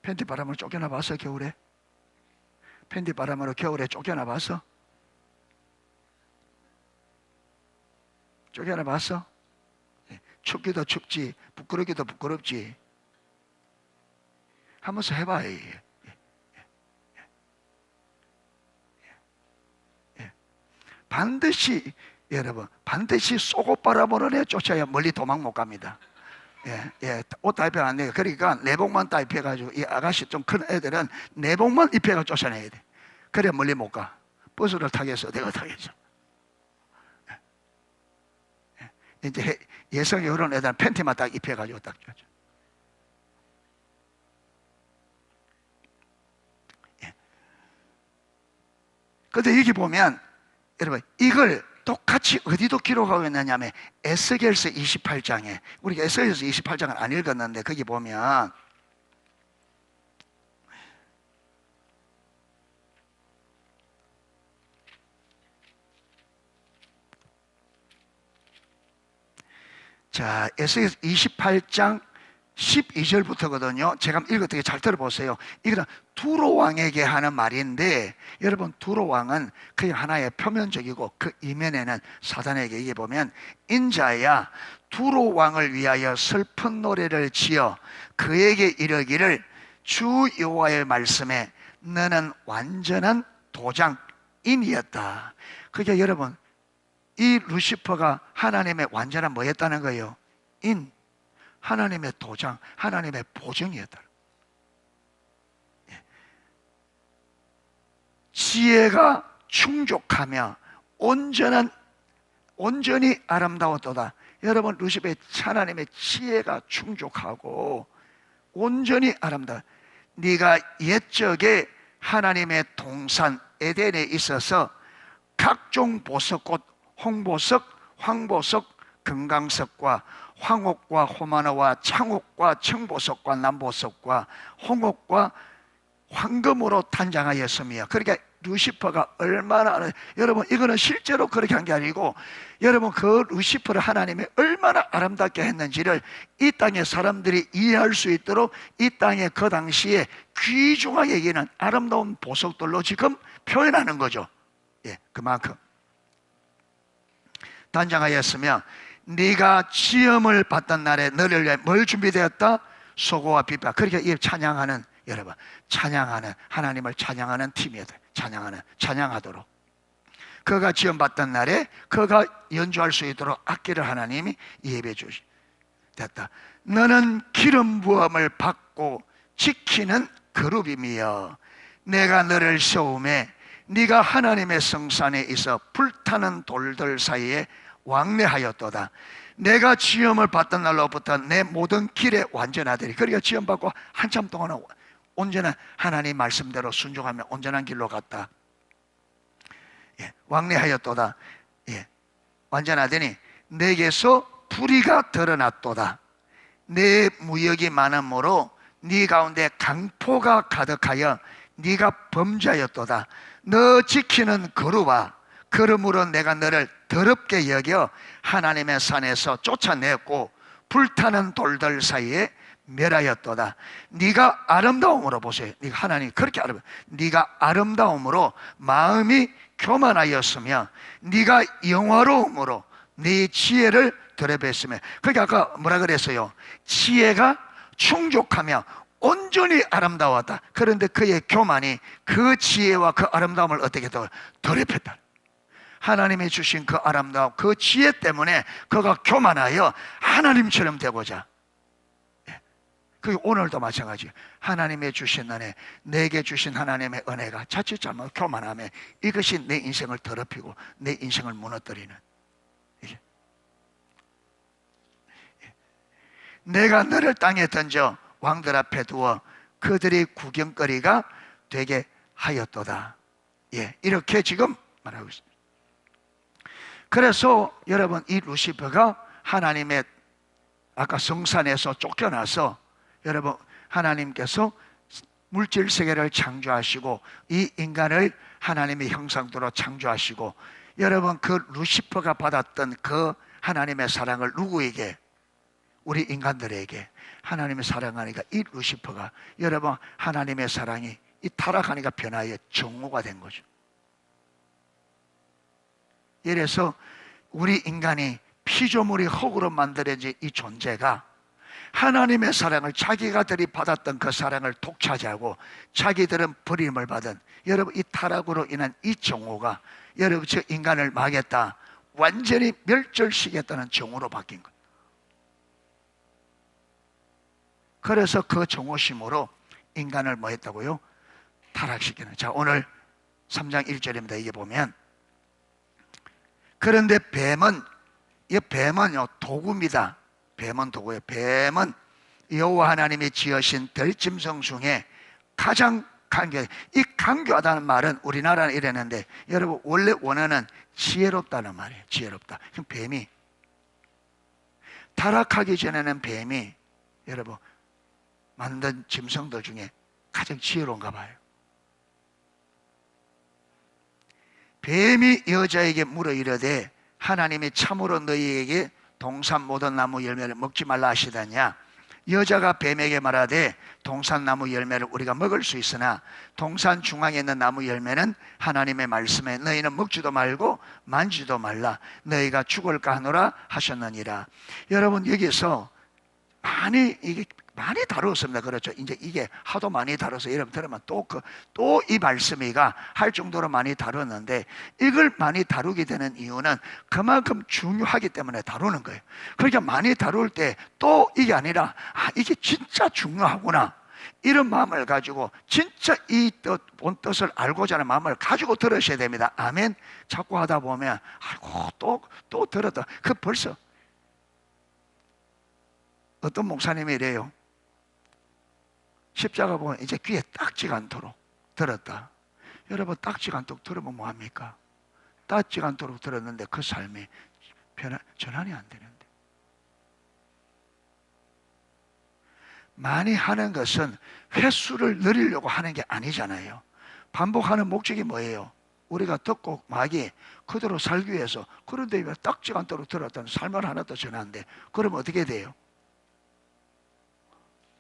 팬티 바람으로 쫓겨나 봤어? 겨울에? 팬티 바람으로 겨울에 쫓겨나 봤어? 쫓겨나 봤어? 춥기도 춥지 부끄럽기도 부끄럽지. 한번 해봐요. 반드시 여러분 반드시 속옷 바라보는 애 쫓아야 멀리 도망 못 갑니다. 옷 다 입혀 안 돼요. 그러니까 내복만 다 입혀가지고 이 아가씨 좀 큰 애들은 내복만 입혀가 쫓아내야 돼. 그래야 멀리 못 가. 버스를 타겠어 내가 타겠어. 이제 예성이 그런 애들은 팬티만 딱 입혀가지고 딱 쫓아. 그런데 여기 보면 여러분 이걸 똑같이 어디도 기록하고 있느냐면 에스겔서 28장에 우리가 에스겔서 28장을 안 읽었는데 거기 보면 자, 에스겔서 28장 12절부터거든요. 제가 읽었던 게 잘 들어보세요. 이거는 두로 왕에게 하는 말인데 여러분 두로 왕은 그냥 하나의 표면적이고 그 이면에는 사단에게 얘기해 보면 인자야 두로 왕을 위하여 슬픈 노래를 지어 그에게 이르기를 주 여호와의 말씀에 너는 완전한 도장인이었다. 그러니까 여러분 이 루시퍼가 하나님의 완전한 뭐였다는 거예요? 하나님의 도장, 하나님의 보증이었다. 지혜가 충족하며 온전히 아름다웠도다. 여러분 루시퍼의 하나님의 지혜가 충족하고 온전히 아름다워. 네가 옛적에 하나님의 동산 에덴에 있어서 각종 보석꽃 홍보석, 황보석, 금강석과 황옥과 호마노와 창옥과 청보석과 남보석과 홍옥과 황금으로 단장하였으며. 그러니까 루시퍼가 얼마나 여러분 이거는 실제로 그렇게 한 게 아니고 여러분 그 루시퍼를 하나님이 얼마나 아름답게 했는지를 이 땅의 사람들이 이해할 수 있도록 이 땅의 그 당시에 귀중하게 여기는 아름다운 보석들로 지금 표현하는 거죠. 그만큼 단장하였으며 네가 지음을 받던 날에 너를 위해 뭘 준비되었다? 소고와 비파. 그렇게 이 찬양하는 여러분, 찬양하는, 하나님을 찬양하는 팀이어야 돼. 찬양하도록. 그가 지원받던 날에 그가 연주할 수 있도록 악기를 하나님이 예배해 주시. 됐다. 너는 기름 부음을 받고 지키는 그룹이며 내가 너를 세우매 네가 하나님의 성산에 있어 불타는 돌들 사이에 왕래하였도다. 내가 지음을 받던 날로부터 내 모든 길에 완전하더니, 그러니까 지음받고 한참 동안은 온전한 하나님 말씀대로 순종하며 온전한 길로 갔다. 예, 왕래하였도다. 예, 완전하더니 내게서 불의가 드러났도다. 내 무역이 많음으로 네 가운데 강포가 가득하여 네가 범죄하였도다. 너 지키는 거루와 그러므로 내가 너를 더럽게 여겨 하나님의 산에서 쫓아냈고 불타는 돌들 사이에 멸하였도다. 네가 아름다움으로, 보세요. 네가 하나님 그렇게 네가 아름다움으로 마음이 교만하였으며 네가 영화로움으로 네 지혜를 드러냈으며. 그러니까 아까 뭐라 그랬어요? 지혜가 충족하며 온전히 아름다웠다. 그런데 그의 교만이 그 지혜와 그 아름다움을 어떻게 더럽혔다. 하나님이 주신 그 아름다움, 그 지혜 때문에 그가 교만하여 하나님처럼 되고자. 그 오늘도 마찬가지. 하나님의 주신 은혜, 내게 주신 하나님의 은혜가 자칫 잘못 교만하면 이것이 내 인생을 더럽히고 내 인생을 무너뜨리는. 내가 너를 땅에 던져 왕들 앞에 두어 그들이 구경거리가 되게 하였도다. 예, 이렇게 지금 말하고 있습니다. 그래서 여러분, 이 루시퍼가 하나님의 아까 성산에서 쫓겨나서, 여러분, 하나님께서 물질 세계를 창조하시고 이 인간을 하나님의 형상대로 창조하시고, 여러분, 그 루시퍼가 받았던 그 하나님의 사랑을 누구에게? 우리 인간들에게 하나님의 사랑하니까 이 루시퍼가, 여러분, 하나님의 사랑이 이 타락하니까 변화의 정오가 된 거죠. 이래서 우리 인간이 피조물이 흙으로 만들어진 이 존재가 하나님의 사랑을, 자기가들이 받았던 그 사랑을 독차지하고 자기들은 버림을 받은, 여러분, 이 타락으로 인한 이 정오가, 여러분, 저 인간을 망했다, 완전히 멸절시키겠다는 정오로 바뀐 거예요. 그래서 그 정오심으로 인간을 뭐 했다고요? 타락시키는. 자, 오늘 3장 1절입니다. 이게 보면, 그런데 뱀은, 이 뱀은요 도구입니다. 뱀은 도구예요. 뱀은 여호와 하나님이 지으신 들짐승 중에 가장 이 강교하다는 말은 우리나라는 이랬는데, 여러분, 원래 원어는 지혜롭다는 말이에요. 지혜롭다. 그럼 뱀이, 타락하기 전에는 뱀이, 여러분, 만든 짐승들 중에 가장 지혜로운가 봐요. 뱀이 여자에게 물어 이르되 하나님이 참으로 너희에게 동산 모든 나무 열매를 먹지 말라 하시더냐. 여자가 뱀에게 말하되 동산나무 열매를 우리가 먹을 수 있으나 동산 중앙에 있는 나무 열매는 하나님의 말씀에 너희는 먹지도 말고 만지도 말라, 너희가 죽을까 하노라 하셨느니라. 여러분, 여기서 이게 많이 다루었습니다. 그렇죠? 이제 이게 하도 많이 다뤄서 여러분 들으면 또 이 말씀이가 할 정도로 많이 다뤘는데, 이걸 많이 다루게 되는 이유는 그만큼 중요하기 때문에 다루는 거예요. 그러니까 많이 다룰 때 또 이게 아니라, 이게 진짜 중요하구나, 이런 마음을 가지고 진짜 이 본 뜻을 알고자 하는 마음을 가지고 들으셔야 됩니다. 아멘. 자꾸 하다 보면 아이고 또 들었다. 그 벌써 어떤 목사님이 이래요. 십자가 보면 이제 귀에 딱지가 않도록 들었다. 여러분, 딱지가 않도록 들으면 뭐합니까? 딱지가 않도록 들었는데 그 삶이 전환이 안 되는데. 많이 하는 것은 횟수를 늘리려고 하는 게 아니잖아요. 반복하는 목적이 뭐예요? 우리가 듣고 막이 그대로 살기 위해서. 그런데 왜 딱지가 않도록 들었다는 삶을 하나 더 전하는데, 그러면 어떻게 돼요?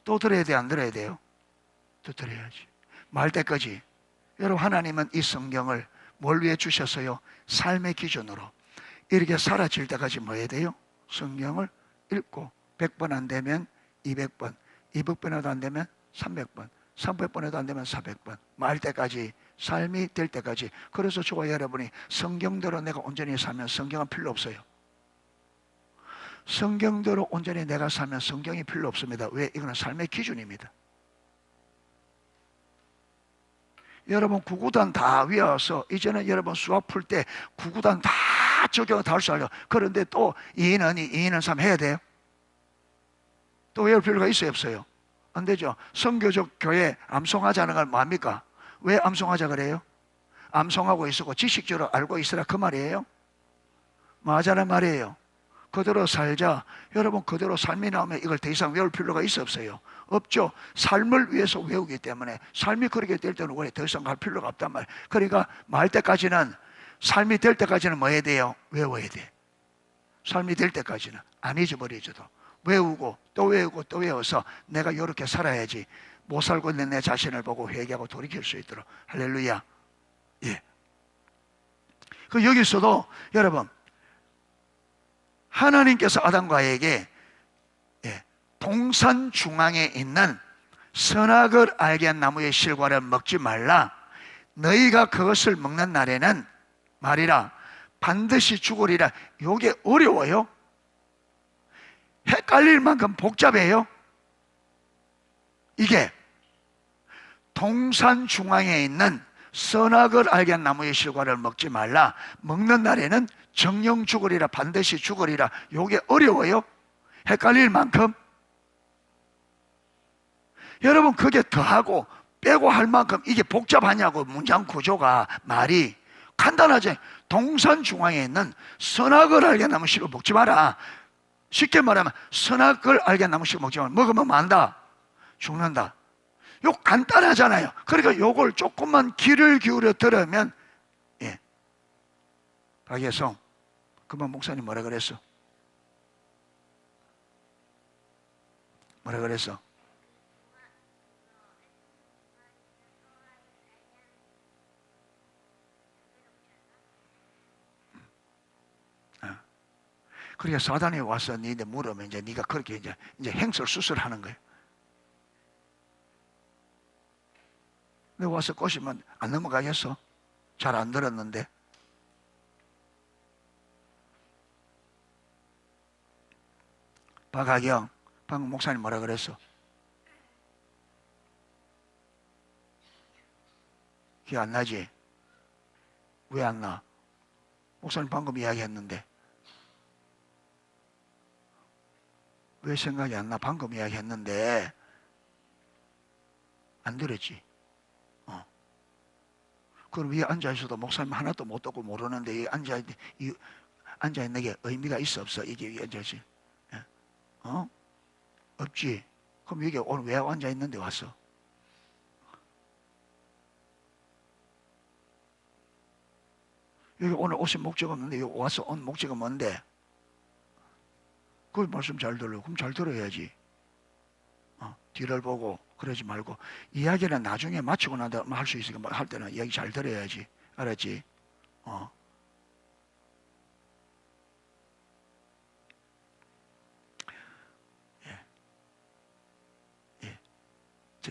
또 들어야 돼, 안 들어야 돼요? 또 들어야지. 말 때까지. 여러분, 하나님은 이 성경을 뭘 위해 주셨어요? 삶의 기준으로 이렇게 사라질 때까지 뭐 해야 돼요? 성경을 읽고 100번 안 되면 200번, 200번에도 안 되면 300번, 300번 해도 안 되면 400번. 말 때까지, 삶이 될 때까지. 그래서 저와 여러분이 성경대로 내가 온전히 살면 성경은 필요 없어요. 성경대로 온전히 내가 살면 성경이 필요 없습니다. 왜? 이거는 삶의 기준입니다. 여러분 구구단 다 외워서 이제는 여러분 수학 풀 때 구구단 다 적용 다 할 수 알죠. 그런데 또 2는 2, 2는 3 해야 돼요? 또 외울 필요가 있어요, 없어요? 안 되죠. 선교적 교회 암송하자는 건 뭡니까? 왜 암송하자 그래요? 암송하고 있었고 지식적으로 알고 있으라 그 말이에요? 맞아란 말이에요. 그대로 살자. 여러분 그대로 삶이 나오면 이걸 더 이상 외울 필요가 있어 없어요? 없죠. 삶을 위해서 외우기 때문에 삶이 그렇게 될 때는 원래 더 이상 갈 필요가 없단 말이에요. 그러니까 말 때까지는, 삶이 될 때까지는 뭐 해야 돼요? 외워야 돼. 삶이 될 때까지는 안 잊어버리져도 외우고 또 외우고 또 외워서 내가 이렇게 살아야지 못 살고 있는 내 자신을 보고 회개하고 돌이킬 수 있도록. 할렐루야. 예. 그 여기서도 여러분 하나님께서 아담과에게 동산 중앙에 있는 선악을 알게 한 나무의 실과를 먹지 말라. 너희가 그것을 먹는 날에는 말이라 반드시 죽으리라. 이게 어려워요. 헷갈릴 만큼 복잡해요. 이게 동산 중앙에 있는 선악을 알게 한 나무의 실과를 먹지 말라. 먹는 날에는 정령 죽으리라. 반드시 죽으리라. 이게 어려워요. 헷갈릴 만큼. 여러분 그게 더하고 빼고 할 만큼 이게 복잡하냐고. 문장 구조가 말이 간단하지. 동산 중앙에 있는 선악을 알게 한 나무 실과 먹지 마라. 쉽게 말하면 선악을 알게 한 나무 실과 먹지 마라. 먹으면 만다. 죽는다. 요 간단하잖아요. 그러니까 요걸 조금만 귀를 기울여 들으면 박예성 그만 목사님 뭐라 그랬어? 뭐라 그랬어? 그러니까 사단이 와서 니한테 물으면 이제 네가 그렇게 이제 행설 수술하는 거예요. 내가 와서 꼬시면 안 넘어가겠어? 잘 안 들었는데. 박하경 방금 목사님 뭐라 그랬어? 기억 안 나지? 왜 안 나? 목사님 방금 이야기했는데 왜 생각이 안 나? 방금 이야기했는데 안 들었지? 그럼 위에 앉아있어도 목사님 하나도 못 듣고 모르는데 앉아있는 게 의미가 있어 없어? 이게 위에 앉아있지? 없지? 그럼 여기 오늘 왜 앉아있는데 왔어? 여기 오늘 오신 목적은 없는데 여기 와서 온 목적은 뭔데? 그 말씀 잘 들어요. 그럼 잘 들어야지. 뒤를 보고 그러지 말고 이야기는 나중에 마치고 나서 할 수 있으니까 할 때는 이야기 잘 들어야지. 알았지?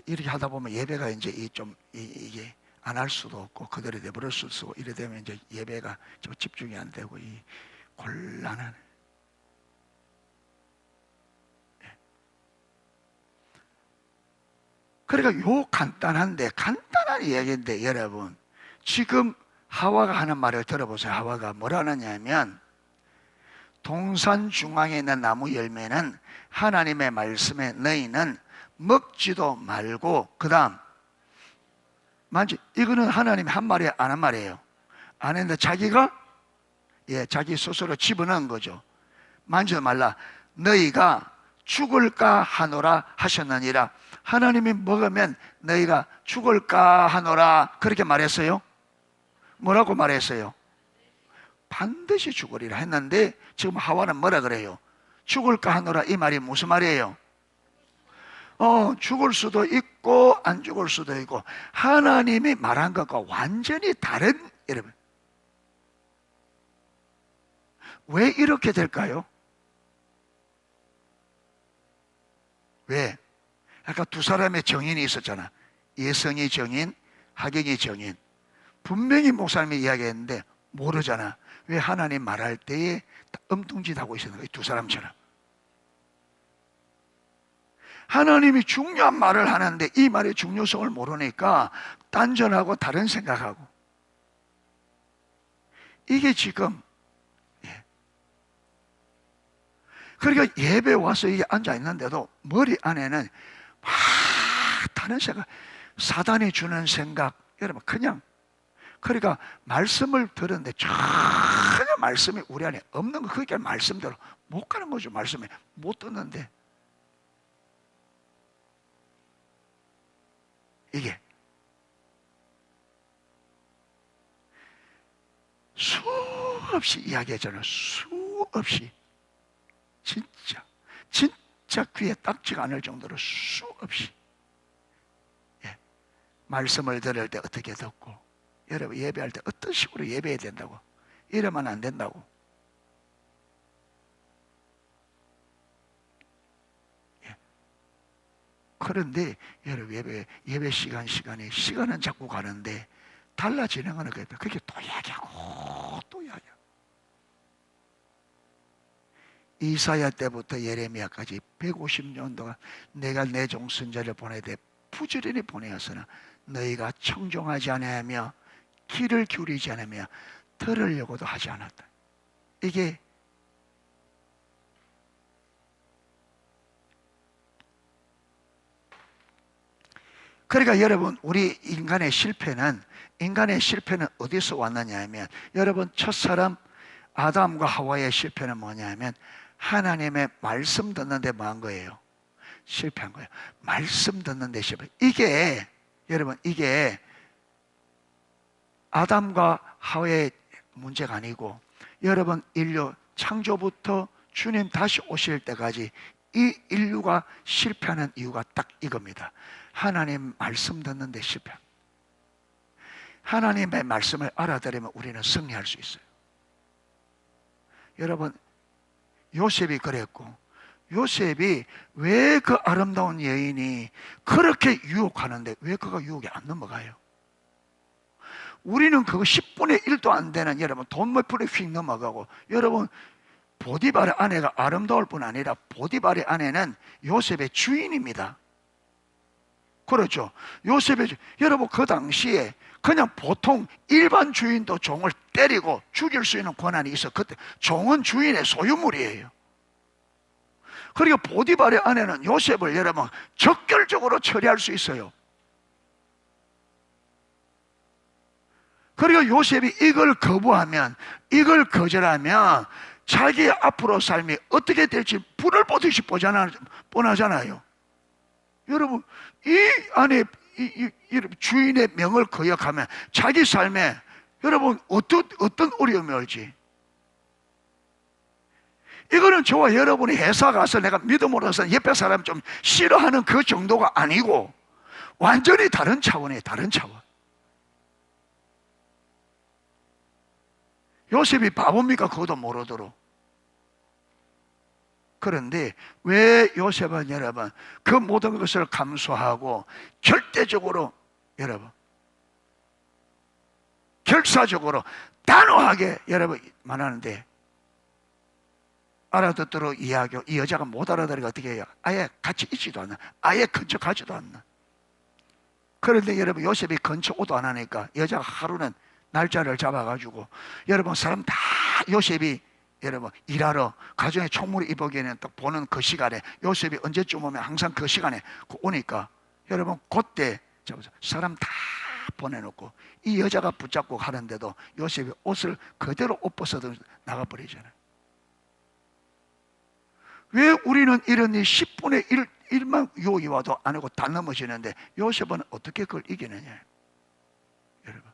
이렇게 하다 보면 예배가 이제 이게 안 할 수도 없고 그대로 내버릴 수도 없고 이래 되면 이제 예배가 좀 집중이 안 되고 이 곤란한. 그러니까 요 간단한 이야기인데 여러분 지금 하와가 하는 말을 들어보세요. 하와가 뭐라 하느냐면 동산 중앙에 있는 나무 열매는 하나님의 말씀에 너희는 먹지도 말고 그 다음 이거는 하나님이 한 말이에요? 안 한 말이에요? 안 했는데 자기가 자기 스스로 집어넣은 거죠. 만지도 말라. 너희가 죽을까 하노라 하셨느니라. 하나님이 먹으면 너희가 죽을까 하노라 그렇게 말했어요? 뭐라고 말했어요? 반드시 죽으리라 했는데 지금 하와는 뭐라 그래요? 죽을까 하노라. 이 말이 무슨 말이에요? 죽을 수도 있고 안 죽을 수도 있고 하나님이 말한 것과 완전히 다른. 여러분 왜 이렇게 될까요? 왜? 아까 두 사람의 정인이 있었잖아. 예성이 정인, 하경이 정인. 분명히 목사님이 이야기했는데 모르잖아. 왜 하나님 말할 때에 엉뚱짓하고 있었는 거야, 두 사람처럼. 하나님이 중요한 말을 하는데 이 말의 중요성을 모르니까 딴전하고 다른 생각하고. 이게 지금, 예. 그러니까 예배 와서 이게 앉아 있는데도 머리 안에는 막 다른 생각, 사단이 주는 생각, 여러분 그냥, 그러니까 말씀을 들었는데 전혀 말씀이 우리 안에 없는 거, 그게 말씀대로 못 가는 거죠. 말씀에 못 듣는데. 이게 수없이 이야기하잖아요. 수없이. 진짜 귀에 딱지가 않을 정도로 수없이. 예. 말씀을 들을 때 어떻게 듣고, 여러분 예배할 때 어떤 식으로 예배해야 된다고, 이러면 안 된다고. 예. 그런데 여러분 예배 시간은 자꾸 가는데 달라지는 거는 그게 또 이야기하고 또 이야기하고. 이사야 때부터 예레미야까지 150년 동안 내가 내 종 선지자를 보내되 부지런히 보내었으나 너희가 청종하지 않으며 귀를 기울이지 않으며 들으려고도 하지 않았다. 이게 그러니까 여러분, 우리 인간의 실패는 어디서 왔느냐 하면, 여러분 첫사람 아담과 하와의 실패는 뭐냐 하면 하나님의 말씀 듣는데 뭐 한 거예요? 실패한 거예요. 말씀 듣는데 실패. 이게 여러분, 이게 아담과 하와의 문제가 아니고, 여러분 인류 창조부터 주님 다시 오실 때까지 이 인류가 실패하는 이유가 딱 이겁니다. 하나님 말씀 듣는데 실패. 하나님의 말씀을 알아들으면 우리는 승리할 수 있어요. 여러분, 요셉이 그랬고, 요셉이 왜 그 아름다운 여인이 그렇게 유혹하는데 왜 그가 유혹에 안 넘어가요? 우리는 그거 10분의 1도 안 되는, 여러분 돈 몇 푼에 휙 넘어가고. 여러분, 보디발의 아내가 아름다울 뿐 아니라 보디발의 아내는 요셉의 주인입니다. 그렇죠? 여러분 그 당시에 그냥 보통 일반 주인도 종을 때리고 죽일 수 있는 권한이 있어. 그때 종은 주인의 소유물이에요. 그러니까 보디발의 아내는 요셉을 여러분 적결적으로 처리할 수 있어요. 그리고 요셉이 이걸 거절하면 자기의 앞으로 삶이 어떻게 될지 불을 보듯이 뻔하잖아요. 여러분, 이 안에 주인의 명을 거역하면 자기 삶에 여러분 어떤 어려움이 올지. 이거는 저와 여러분이 회사 가서 내가 믿음으로서 옆에 사람 좀 싫어하는 그 정도가 아니고 완전히 다른 차원이에요. 다른 차원. 요셉이 바보입니까? 그것도 모르도록. 그런데 왜 요셉은 여러분 그 모든 것을 감수하고 절대적으로 여러분 결사적으로 단호하게 여러분 말하는데 알아듣도록 이야기하고, 이 여자가 못 알아들으니까 어떻게 해요? 아예 같이 있지도 않나, 아예 근처 가지도 않나. 그런데 여러분 요셉이 근처 오도 안 하니까 여자가 하루는 날짜를 잡아가지고, 여러분 사람 다 요셉이 여러분 일하러 가정에 총무를 입으기에는 딱 보는 그 시간에, 요셉이 언제쯤 오면 항상 그 시간에 오니까 여러분 그때 사람 다 보내놓고 이 여자가 붙잡고 가는데도 요셉이 옷을 그대로 옷 벗어도 나가버리잖아요. 왜 우리는 이런 일 10분의 1만 유혹이 와도 안 하고 다 넘어지는데 요셉은 어떻게 그걸 이기느냐? 여러분,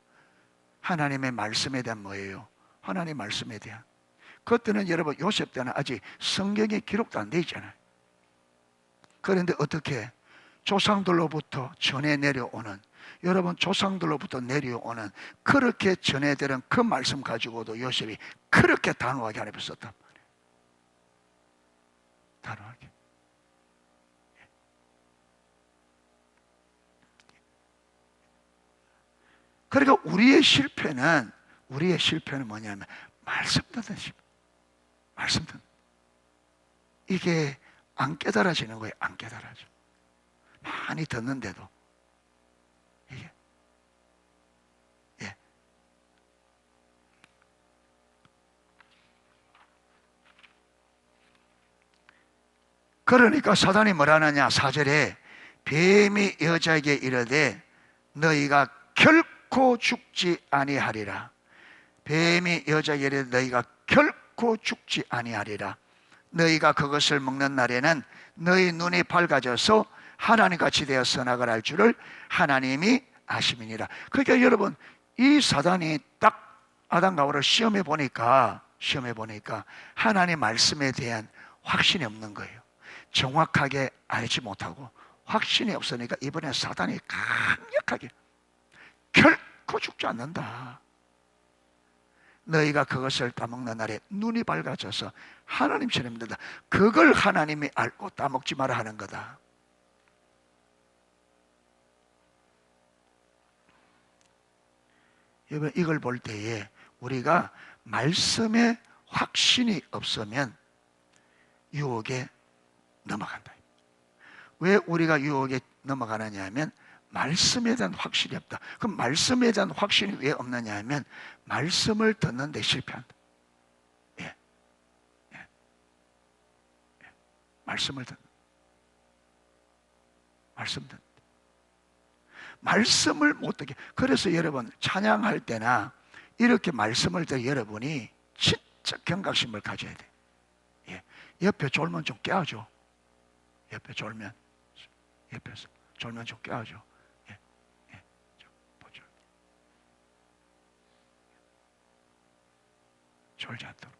하나님의 말씀에 대한 뭐예요? 하나님의 말씀에 대한. 그때는 여러분 요셉 때는 아직 성경에 기록도 안 돼 있잖아요. 그런데 어떻게 조상들로부터 전해 내려오는, 여러분 조상들로부터 내려오는 그렇게 전해들은 그 말씀 가지고도 요셉이 그렇게 단호하게 하나님을 썼단 말이에요. 단호하게. 그러니까 우리의 실패는 뭐냐면 말씀 듣는 실 말씀 듣는 이게 안 깨달아지는 거예요. 안 깨달아져. 많이 듣는데도 이게 예. 그러니까 사단이 뭐라느냐 4절에 뱀이 여자에게 이르되 너희가 결코 죽지 아니하리라. 뱀이 여자에게 이르되 너희가 결코 죽지 아니하리라. 너희가 그것을 먹는 날에는 너희 눈이 밝아져서 하나님같이 되어 선악을 알 줄을 하나님이 아심이니라. 그러니까 여러분 이 사단이 딱 아담과 하와를 시험해 보니까 하나님의 말씀에 대한 확신이 없는 거예요. 정확하게 알지 못하고 확신이 없으니까 이번에 사단이 강력하게 결코 죽지 않는다. 너희가 그것을 따먹는 날에 눈이 밝아져서 하나님처럼 된다. 그걸 하나님이 알고 따먹지 마라 하는 거다. 여러분 이걸 볼 때에 우리가 말씀에 확신이 없으면 유혹에 넘어간다. 왜 우리가 유혹에 넘어가느냐 하면 말씀에 대한 확신이 없다. 그럼 말씀에 대한 확신이 왜 없느냐 하면 말씀을 듣는 데 실패한다. 예. 예. 예. 말씀을 듣는 말씀을 못 듣게. 그래서 여러분 찬양할 때나 이렇게 말씀을 듣 여러분이 진짜 경각심을 가져야 돼. 예. 옆에 졸면 좀 깨워줘. 옆에서 졸면 좀 깨워줘. 예. 예. 보죠. 졸지 않도록.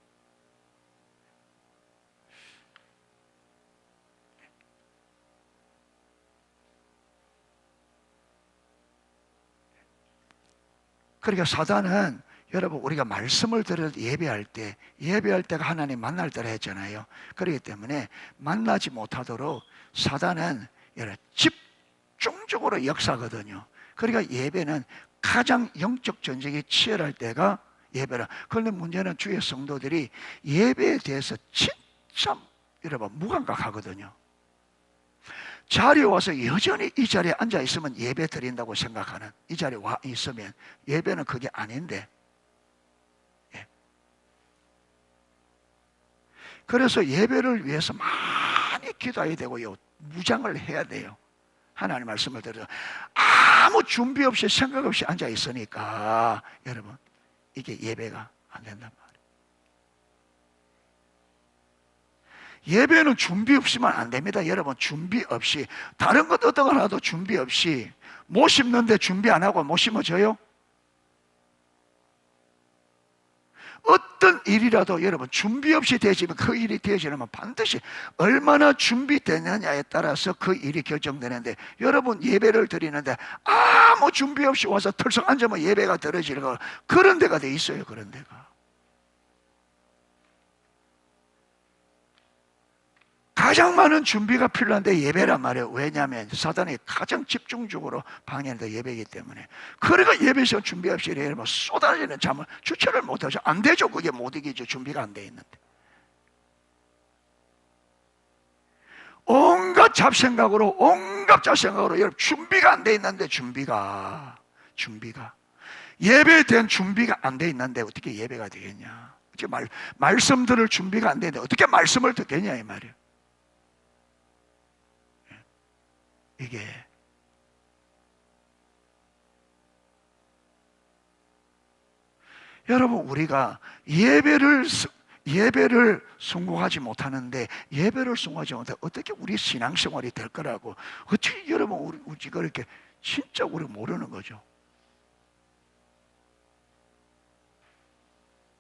그러니까 사단은 여러분 우리가 말씀을 들을 예배할 때가 하나님 만날 때라 했잖아요. 그렇기 때문에 만나지 못하도록 사단은 집중적으로 역사거든요. 그러니까 예배는 가장 영적 전쟁이 치열할 때가 예배라. 그런데 문제는 주의 성도들이 예배에 대해서 진짜 여러분 무감각하거든요. 자리에 와서 여전히 이 자리에 앉아 있으면 예배 드린다고 생각하는, 이 자리에 와 있으면 예배는 그게 아닌데, 예. 그래서 예배를 위해서 많이 기도해야 되고요, 무장을 해야 돼요. 하나님 말씀을 들어서 아무 준비 없이 생각 없이 앉아 있으니까 여러분 이게 예배가 안 된단 말이에요. 예배는 준비 없이만 안 됩니다. 여러분 준비 없이 다른 것 어떤 걸 하도 준비 없이 못 심는데 준비 안 하고 못 심어져요? 어떤 일이라도 여러분 준비 없이 되어지면 그 일이 되어지려면 반드시 얼마나 준비되느냐에 따라서 그 일이 결정되는데, 여러분 예배를 드리는데 아무 준비 없이 와서 털썩 앉으면 예배가 드려지는 거, 그런 데가 돼 있어요. 그런 데가 가장 많은 준비가 필요한데 예배란 말이에요. 왜냐하면 사단이 가장 집중적으로 방해하는 데 예배이기 때문에. 그러니까 예배에서 준비 없이 이러면 쏟아지는 잠을 주체를 못하죠. 안 되죠. 그게 못 이기죠. 준비가 안 돼 있는데. 온갖 잡생각으로 여러분 준비가 안 돼 있는데, 준비가 예배에 대한 준비가 안 돼 있는데 어떻게 예배가 되겠냐. 어떻게 말씀 들을 준비가 안 되는데 어떻게 말씀을 듣겠냐 이 말이에요. 이게 여러분 우리가 예배를 성공하지 못하는데, 예배를 성공하지 못해 어떻게 우리 신앙생활이 될 거라고, 어떻게 여러분 우리가 이렇게 진짜 우리 모르는 거죠.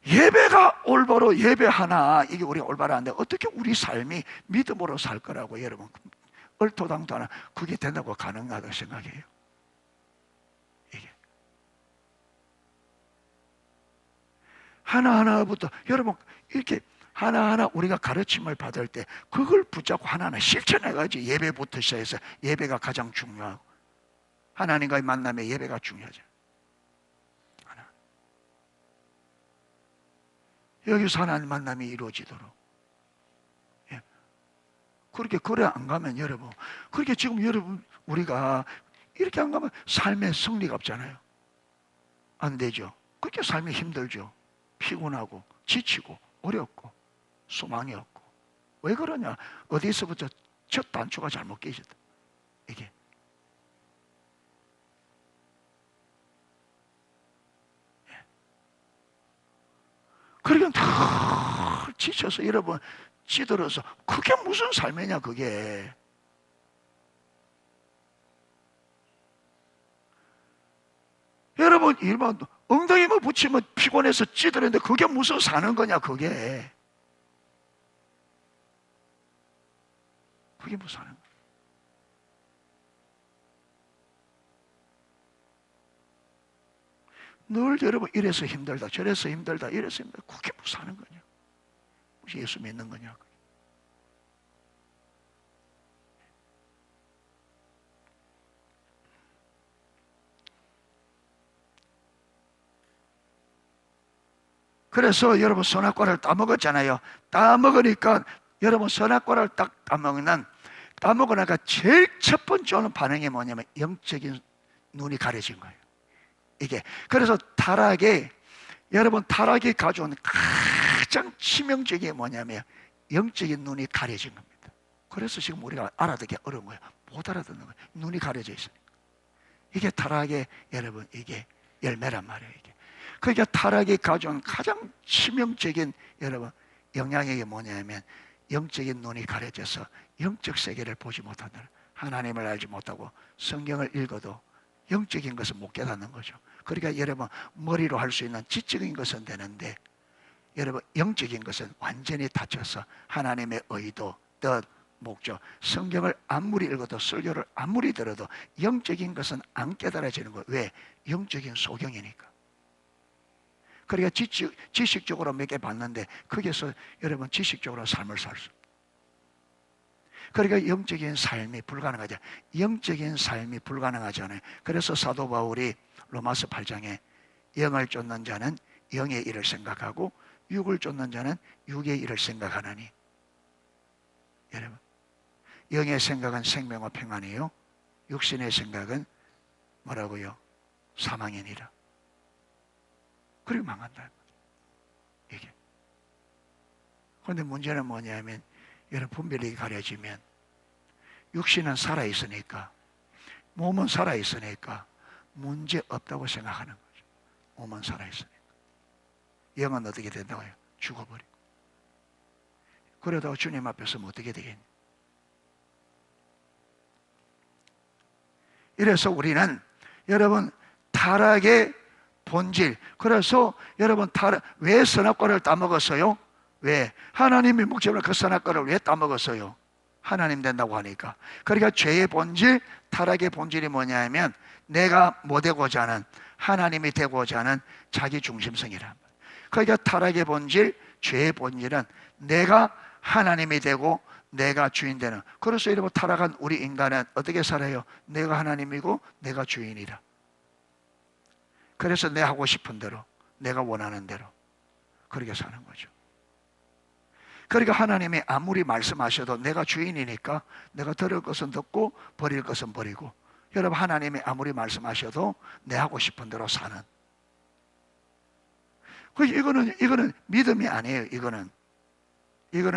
예배가 올바로 예배하나, 이게 우리가 올바로 하는데 어떻게 우리 삶이 믿음으로 살 거라고 여러분 얼토당토 하나 그게 된다고 가능하다고 생각해요. 이게 하나하나부터 여러분 이렇게 하나하나 우리가 가르침을 받을 때 그걸 붙잡고 하나하나 실천해가지고 예배부터 시작해서 예배가 가장 중요하고 하나님과의 만남에 예배가 중요하죠. 여기서 하나님 만남이 이루어지도록. 예. 그렇게 그래 안 가면 여러분, 그렇게 지금 여러분 우리가 이렇게 안 가면 삶의 승리가 없잖아요. 안 되죠. 그렇게 삶이 힘들죠. 피곤하고 지치고 어렵고 소망이 없고. 왜 그러냐? 어디서부터 첫 단추가 잘못 깨졌다. 이게. 그러니까 다 지쳐서 여러분 찌들어서 그게 무슨 삶이냐 그게. 여러분 일반 엉덩이만 붙이면 피곤해서 찌들었는데 그게 무슨 사는 거냐 그게. 그게 무슨 사는 거야. 늘 여러분 이래서 힘들다 저래서 힘들다 이래서 힘들다 그게 무슨 사는 거냐. 무슨 예수 믿는 거냐. 그래서 여러분 선악과를 따먹었잖아요. 따먹으니까 여러분 선악과를 딱 따먹으니까 제일 첫 번째 오는 반응이 뭐냐면 영적인 눈이 가려진 거예요. 이게 그래서 여러분 타락이 가져온 가장 치명적인 게 뭐냐면 영적인 눈이 가려진 겁니다. 그래서 지금 우리가 알아듣기 어려운 거예요. 못 알아듣는 거예요. 눈이 가려져 있으니까. 이게 타락의 여러분 이게 열매란 말이에요. 이게. 그러니까 타락이 가져온 가장 치명적인 여러분 영향이 뭐냐면 영적인 눈이 가려져서 영적 세계를 보지 못한다. 하나님을 알지 못하고 성경을 읽어도 영적인 것은 못 깨닫는 거죠. 그러니까 여러분 머리로 할 수 있는 지적인 것은 되는데 여러분 영적인 것은 완전히 닫혀서 하나님의 의도, 뜻, 목적, 성경을 아무리 읽어도 설교를 아무리 들어도 영적인 것은 안 깨달아지는 거예요. 왜? 영적인 소경이니까. 그러니까 지식적으로 몇 개 봤는데 거기서 여러분 지식적으로 삶을 살 수. 그러니까 영적인 삶이 불가능하죠. 영적인 삶이 불가능하잖아요. 그래서 사도 바울이 로마서 8장에 영을 쫓는 자는 영의 일을 생각하고 육을 쫓는 자는 육의 일을 생각하나니. 여러분 영의 생각은 생명과 평안이요 육신의 생각은 뭐라고요? 사망이니라. 그리고 망한다. 이게. 그런데 문제는 뭐냐면 여러분 분별력이 가려지면 육신은 살아있으니까 몸은 살아있으니까 문제 없다고 생각하는 거죠. 몸은 살아있으니까. 영은 어떻게 된다고요? 죽어버리고. 그러다가 주님 앞에서 어떻게 되겠니? 이래서 우리는 여러분 타락의 본질. 그래서 여러분 왜 선악과를 따먹었어요? 왜? 하나님이 목적으로 그 선악과를 왜 따먹었어요? 하나님 된다고 하니까. 그러니까 죄의 본질, 타락의 본질이 뭐냐면 내가 뭐 되고자 하는 하나님이 되고자 하는 자기 중심성이란 말이에요. 그러니까 타락의 본질, 죄의 본질은 내가 하나님이 되고 내가 주인 되는. 그래서 여러분 타락한 우리 인간은 어떻게 살아요? 내가 하나님이고 내가 주인이라. 그래서 내 하고 싶은 대로 내가 원하는 대로 그렇게 사는 거죠. 그러니까 하나님이 아무리 말씀하셔도 내가 주인이니까 내가 들을 것은 듣고 버릴 것은 버리고. 여러분 하나님이 아무리 말씀하셔도 내 하고 싶은 대로 사는. 이거는 믿음이 아니에요. 이거는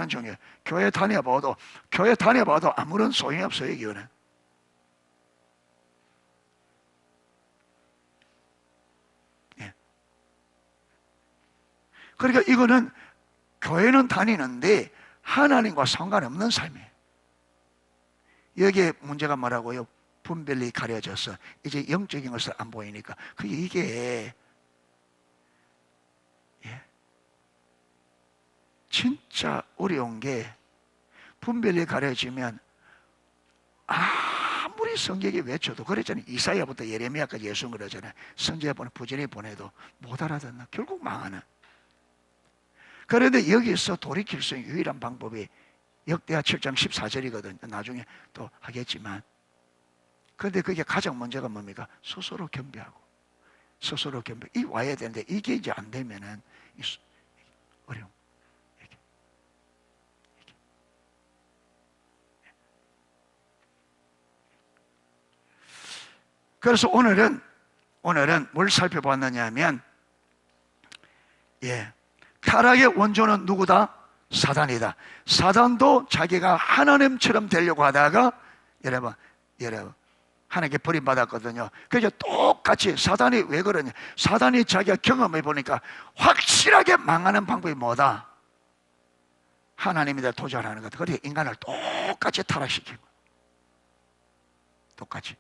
중요해요. 교회 다녀봐도 아무런 소용이 없어요. 이거는. 예. 그러니까 이거는 교회는 다니는데 하나님과 상관없는 삶이에요. 여기에 문제가 뭐라고요? 분별이 가려져서 이제 영적인 것을 안 보이니까 이게 진짜 어려운 게 분별이 가려지면 아무리 성경에 외쳐도 그랬잖아요. 이사야부터 예레미야까지 예수는 그러잖아요. 선지자 부지런히 보내도 못 알아듣나. 결국 망하는. 그런데 여기서 돌이킬 수 있는 유일한 방법이 역대하 7장 14절이거든요. 나중에 또 하겠지만. 그런데 그게 가장 문제가 뭡니까? 스스로 겸비하고. 스스로 겸비. 이 와야 되는데 이게 이제 안 되면은 어려움. 이게. 그래서 오늘은 뭘 살펴봤느냐 하면, 타락의 원조는 누구다? 사단이다. 사단도 자기가 하나님처럼 되려고 하다가 여러분 하나님께 버림받았거든요. 그래서 똑같이 사단이 왜 그러냐? 사단이 자기가 경험해 보니까 확실하게 망하는 방법이 뭐다? 하나님에다 도전하는 것. 그래서 인간을 똑같이 타락시키고, 똑같이.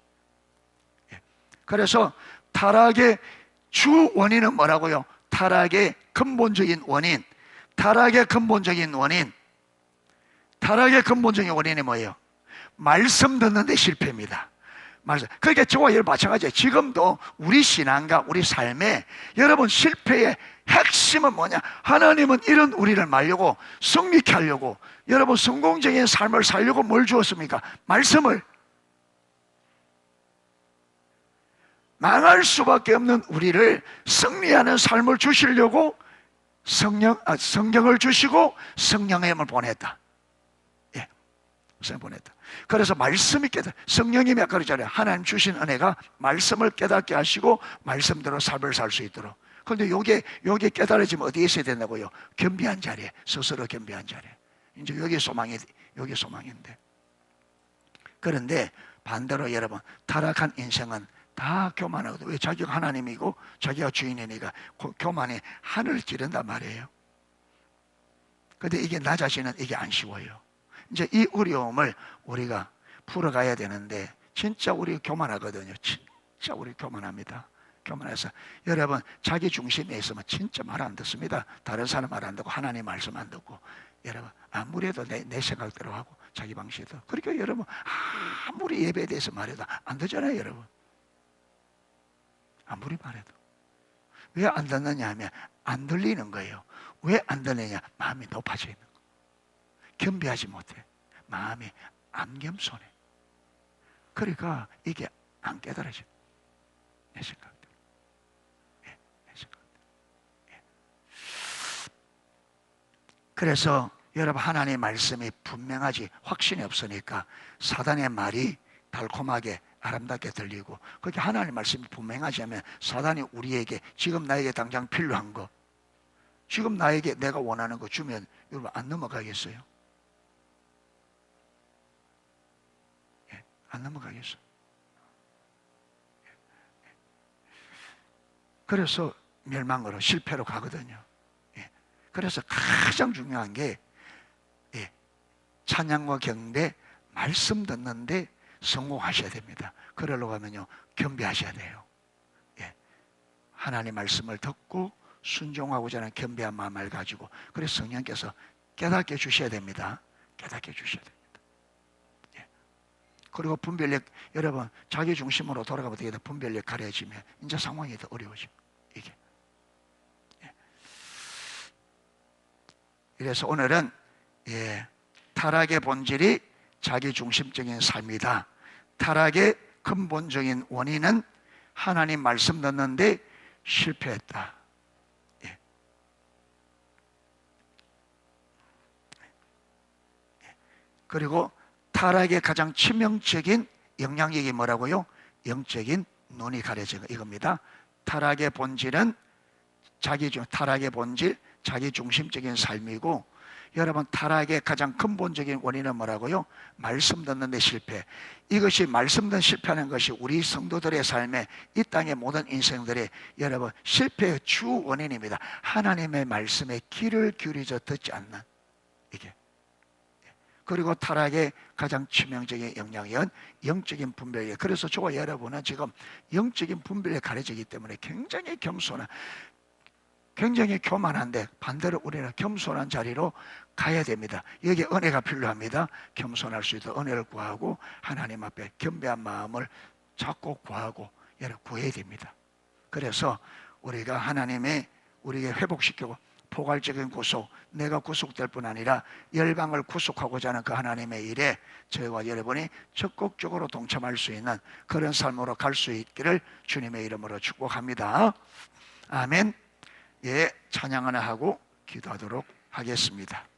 그래서 타락의 주 원인은 뭐라고요? 타락의 근본적인 원인. 타락의 근본적인 원인이 뭐예요? 말씀 듣는데 실패입니다. 그러니까 저와 여러분 마찬가지예요. 지금도 우리 신앙과 우리 삶에 여러분 실패의 핵심은 뭐냐? 하나님은 이런 우리를 말려고, 성립케 하려고, 여러분 성공적인 삶을 살려고 뭘 주었습니까? 말씀을. 망할 수밖에 없는 우리를 승리하는 삶을 주시려고 성경을 주시고 성령의 힘을 보냈다. 성령 보냈다. 그래서 말씀이 성령님이 아까 그랬잖아요. 하나님 주신 은혜가 말씀을 깨닫게 하시고 말씀대로 삶을 살 수 있도록. 그런데 요게 깨달아지면 어디에 있어야 된다고요? 겸비한 자리에, 스스로 겸비한 자리에. 이제 여기 소망인데. 그런데 반대로 여러분, 타락한 인생은 다 교만하거든. 왜? 자기가 하나님이고 자기가 주인이니까 교만이 하늘을 찌른단 말이에요. 근데 이게 나 자신은 이게 안 쉬워요. 이제 이 어려움을 우리가 풀어가야 되는데, 진짜 우리 교만하거든요. 진짜 우리 교만합니다. 교만해서 여러분 자기 중심에 있으면 진짜 말 안 듣습니다. 다른 사람 말 안 듣고 하나님 말씀 안 듣고, 여러분 아무리 해도 내 생각대로 하고 자기 방식대로. 그러니까 여러분 아무리 예배에 대해서 말해도 안 듣잖아요. 여러분 아무리 말해도. 왜 안 듣느냐 하면 안 들리는 거예요. 왜 안 들리냐? 마음이 높아져 있는 거예요. 겸비하지 못해. 마음이 안 겸손해. 그러니까 이게 안 깨달아져. 내 생각대로. 내 생각대로. 그래서 여러분 하나님의 말씀이 분명하지 확신이 없으니까 사단의 말이 달콤하게 아름답게 들리고, 그렇게 하나님의 말씀이 분명하지 않으면 사단이 우리에게 지금 나에게 당장 필요한 거, 지금 나에게 내가 원하는 거 주면 여러분 안 넘어가겠어요? 안 넘어가겠어요? 그래서 멸망으로, 실패로 가거든요. 그래서 가장 중요한 게 찬양과 경배, 말씀 듣는데 성공하셔야 됩니다. 그러려고 하면요, 겸비하셔야 돼요. 하나님의 말씀을 듣고 순종하고자 하는 겸비한 마음을 가지고, 그래서 성령께서 깨닫게 주셔야 됩니다. 깨닫게 주셔야 됩니다. 그리고 분별력, 여러분 자기 중심으로 돌아가면 어떻게 돼? 분별력 가려지면 이제 상황이 더 어려워져. 이게. 그래서 오늘은 타락의 본질이 자기 중심적인 삶이다. 타락의 근본적인 원인은 하나님 말씀 듣는데 실패했다. 그리고 타락의 가장 치명적인 영향력이 뭐라고요? 영적인 눈이 가려진 거, 이겁니다. 타락의 본질은 타락의 본질, 자기 중심적인 삶이고, 여러분 타락의 가장 근본적인 원인은 뭐라고요? 말씀 듣는 데 실패. 이것이 말씀 듣는 실패하는 것이 우리 성도들의 삶에, 이 땅의 모든 인생들의 여러분 실패의 주 원인입니다. 하나님의 말씀에 귀를 기울이져 듣지 않는 이게. 그리고 타락의 가장 치명적인 영향은 영적인 분별력. 그래서 저와 여러분은 지금 영적인 분별력이 가려지기 때문에 굉장히 겸손한, 굉장히 교만한데 반대로 우리는 겸손한 자리로 가야 됩니다. 여기에 은혜가 필요합니다. 겸손할 수 있도록 은혜를 구하고 하나님 앞에 겸비한 마음을 자꾸 구하고 구해야 됩니다. 그래서 우리가 하나님의 우리에게 회복시키고 포괄적인 구속, 내가 구속될 뿐 아니라 열방을 구속하고자 하는 그 하나님의 일에 저희와 여러분이 적극적으로 동참할 수 있는 그런 삶으로 갈 수 있기를 주님의 이름으로 축복합니다. 아멘. 찬양 하나 하고 기도하도록 하겠습니다.